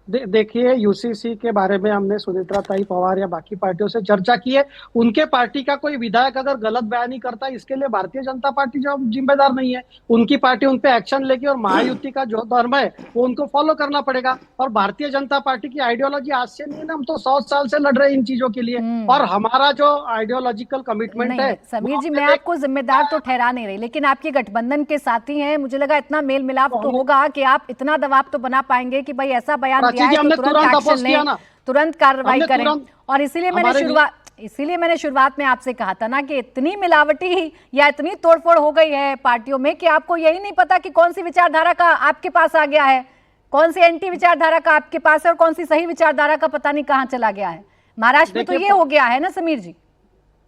देखिए, यूसीसी के बारे में हमने सुनेत्रा ताई पवार या बाकी पार्टियों से चर्चा की है। उनके पार्टी का कोई विधायक अगर गलत बयानी करता है, इसके लिए भारतीय जनता पार्टी जो जिम्मेदार नहीं है। उनकी पार्टी उन पे एक्शन लेगी और महायुति का जो धर्म है वो उनको फॉलो करना पड़ेगा। और भारतीय जनता पार्टी की आइडियोलॉजी आज से नहीं है ना, हम तो 100 साल से लड़ रहे हैं इन चीजों के लिए। और हमारा जो आइडियोलॉजिकल कमिटमेंट है। समीर जी, मैं आपको जिम्मेदार तो ठहरा नहीं रही, लेकिन आपके गठबंधन के साथी हैं, मुझे लगा इतना मेल मिलाप तो होगा कि आप इतना दबाव तो बना पाएंगे कि भाई ऐसा बयान हमने तुरंत अपोज किया ना, तुरंत कार्रवाई करें। और इसीलिए मैंने शुरुआत में आपसे कहा था ना कि इतनी मिलावटी या इतनी तोड़फोड़ हो गई है पार्टियों में कि आपको यही नहीं पता कि कौन सी विचारधारा का आपके पास आ गया है, कौन सी एंटी विचारधारा का आपके पास है और कौन सी सही विचारधारा का पता नहीं कहां चला गया है। महाराष्ट्र में तो ये हो गया है ना समीर जी।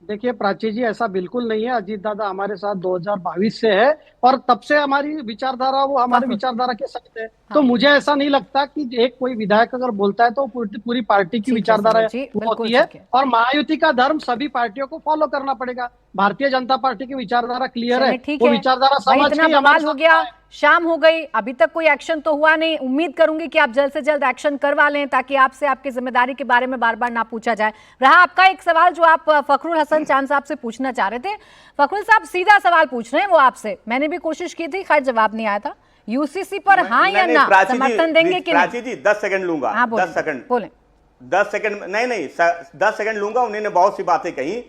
देखिए प्राची जी, ऐसा बिल्कुल नहीं है। अजीत दादा हमारे साथ 2022 से है और तब से हमारी विचारधारा वो हमारे विचारधारा के साथ है। तो मुझे ऐसा नहीं लगता कि एक कोई विधायक अगर बोलता है तो पूरी पार्टी की विचारधारा होती है। और महायुति का धर्म सभी पार्टियों को फॉलो करना पड़ेगा। भारतीय जनता पार्टी की विचारधारा क्लियर है, वो विचारधारा समझ के बवाल हो गया, शाम हो गई, अभी तक कोई एक्शन तो हुआ नहीं। उम्मीद करूंगी कि आप जल्द से जल्द एक्शन करवा लें ताकि आपसे आपकी जिम्मेदारी के बारे में बार बार ना पूछा जाए। रहा आपका एक सवाल जो आप फखरुल हसन चांद साहब से पूछना चाह रहे थे। फखरुल साहब सीधा सवाल पूछ रहे हैं वो आपसे, मैंने भी कोशिश की थी, खैर जवाब नहीं आया था। यूसीसी पर हाँ या ना समर्थन देंगे कि नहीं? प्राची जी 10 सेकंड लूंगा। हाँ, 10 सेकंड बोले। 10 सेकंड नहीं 10 सेकंड लूंगा। उन्होंने बहुत सी बातें कही।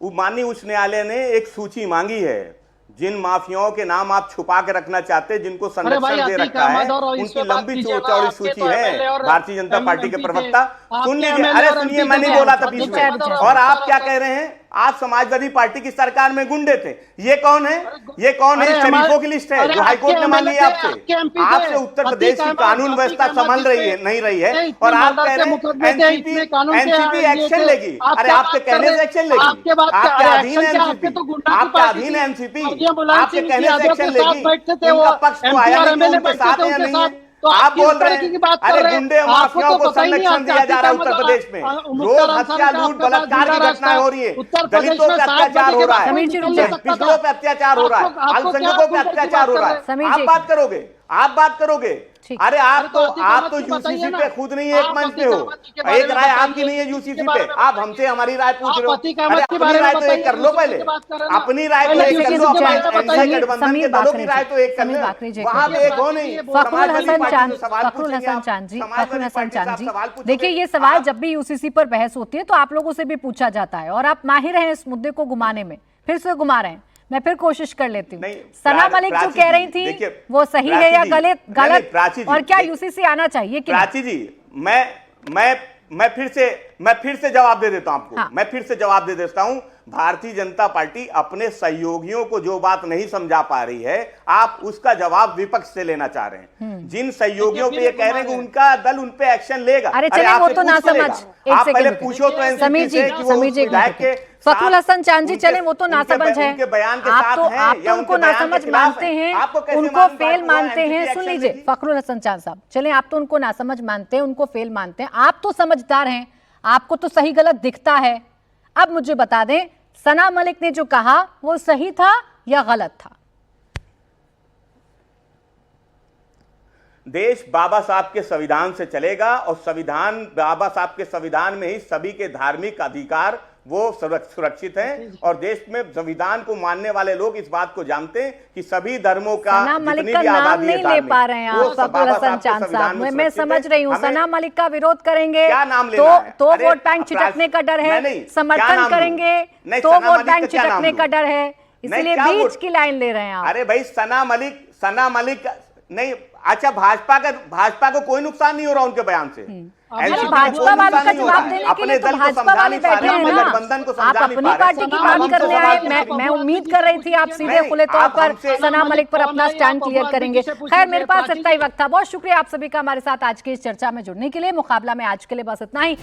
माननीय उच्च न्यायालय ने एक सूची मांगी है, जिन माफियाओं के नाम आप छुपा के रखना चाहते हैं, जिनको संरक्षण दे रखा है, उनकी लंबी चौड़ी सूची है। भारतीय जनता पार्टी के प्रवक्ता सुन लीजिए। अरे सुनिए, मैं नहीं बोला था बीच में। और आप क्या कह रहे हैं? आप समाजवादी पार्टी की सरकार में गुंडे थे। ये कौन है? ये कौन है? शरीफों की लिस्ट है जो हाईकोर्ट ने मान ली आपसे उत्तर प्रदेश की कानून व्यवस्था संभल रही है, नहीं रही है। और आप कह रहे हैं एनसीपी एक्शन लेगी। अरे आपके कहने से एक्शन लेगी? आपके अधीन है एनसीपी, आपके अधीन है एनसीपी, आपके कहने से एक्शन लेगी। उनका पक्ष तो आया नहीं, उनके साथ या नहीं है। तो आप बोल रहे हैं अरे गुंडे माफियाओं को संरक्षण दिया जा रहा है उत्तर प्रदेश में। रोज हत्या, लूट, बलात्कार की घटनाएं हो रही है, दलितों पे अत्याचार हो रहा है, पिछड़ों पे अत्याचार हो रहा है, अल्पसंख्यकों पे अत्याचार हो रहा है। आप बात करोगे? अरे आप तो यूसीसी पे खुद नहीं एक मंच पे हो, एक राय आपकी नहीं है यूसीसी पे। आप हमसे हमारी राय पूछ रहे हो। अरे अपनी राय तो एक कर लो, पहले अपनी राय तो एक कर लो। गठबंधन के दलों की राय तो एक कर लो, वहां पे एक हो नहीं। फखरुल हसन चांद जी, देखिए ये सवाल जब भी यूसीसी पर बहस होती है तो आप लोगों से भी पूछा जाता है और आप माहिर हैं इस मुद्दे को घुमाने में, फिर से घुमा रहे हैं। मैं फिर कोशिश कर लेती हूँ। सना मलिक जो कह रही थी वो सही है या गलत, और क्या यूसीसी आना चाहिए कि? प्राची जी, मैं फिर से जवाब दे देता हूं आपको। हाँ। मैं फिर से जवाब दे देता हूं। भारतीय जनता पार्टी अपने सहयोगियों को जो बात नहीं समझा पा रही है, आप उसका जवाब विपक्ष से लेना चाह रहे हैं। जिन सहयोगियों पे ये कह रहे हैं कि उनका दल उन पे एक्शन लेगा, अरे चलिए वो तो ना समझ, आप पहले पूछो तो एनसीपी से कि वो विधायक के फखरुल हसन चांद जी, चले वो तो ना समझ है, आप तो उनको ना समझ मानते हैं, उनको फेल मानते हैं। सुन लीजिए फखरुल हसन चांद साहब, चले आप तो उनको ना समझ मानते हैं, उनको फेल मानते हैं, आप तो समझदार हैं, आपको तो सही गलत दिखता है। अब मुझे बता दें, सना मलिक ने जो कहा वो सही था या गलत था? देश बाबा साहब के संविधान से चलेगा और संविधान, बाबा साहब के संविधान में ही सभी के धार्मिक अधिकार वो सुरक्षित हैं और देश में संविधान को मानने वाले लोग इस बात को जानते हैं कि सभी धर्मों का सना मलिक का नाम नहीं ले पा रहे हैं आप अब्दुल हसन चांद साहब। मैं समझ रही हूँ, सना मलिक का विरोध करेंगे तो वोट बैंक छिटकने का डर है, समर्थन करेंगे तो वोट बैंक छिटकने का डर है, इसलिए बीच की लाइन ले रहे हैं आप। अरे भाई सना मलिक नहीं, अच्छा भाजपा को कोई नुकसान नहीं हो रहा उनके बयान से। भाजपा वालों का जवाब देने के लिए तो भाजपा वाले बैठे हैं ना, आप अपनी पार्टी की बात करने आए। मैं उम्मीद कर रही थी आप सीधे खुले तौर पर सना मलिक पर अपना स्टैंड क्लियर करेंगे। खैर, मेरे पास इतना ही वक्त था। बहुत शुक्रिया आप सभी का हमारे साथ आज की इस चर्चा में जुड़ने के लिए। मुकाबला में आज के लिए बस इतना ही।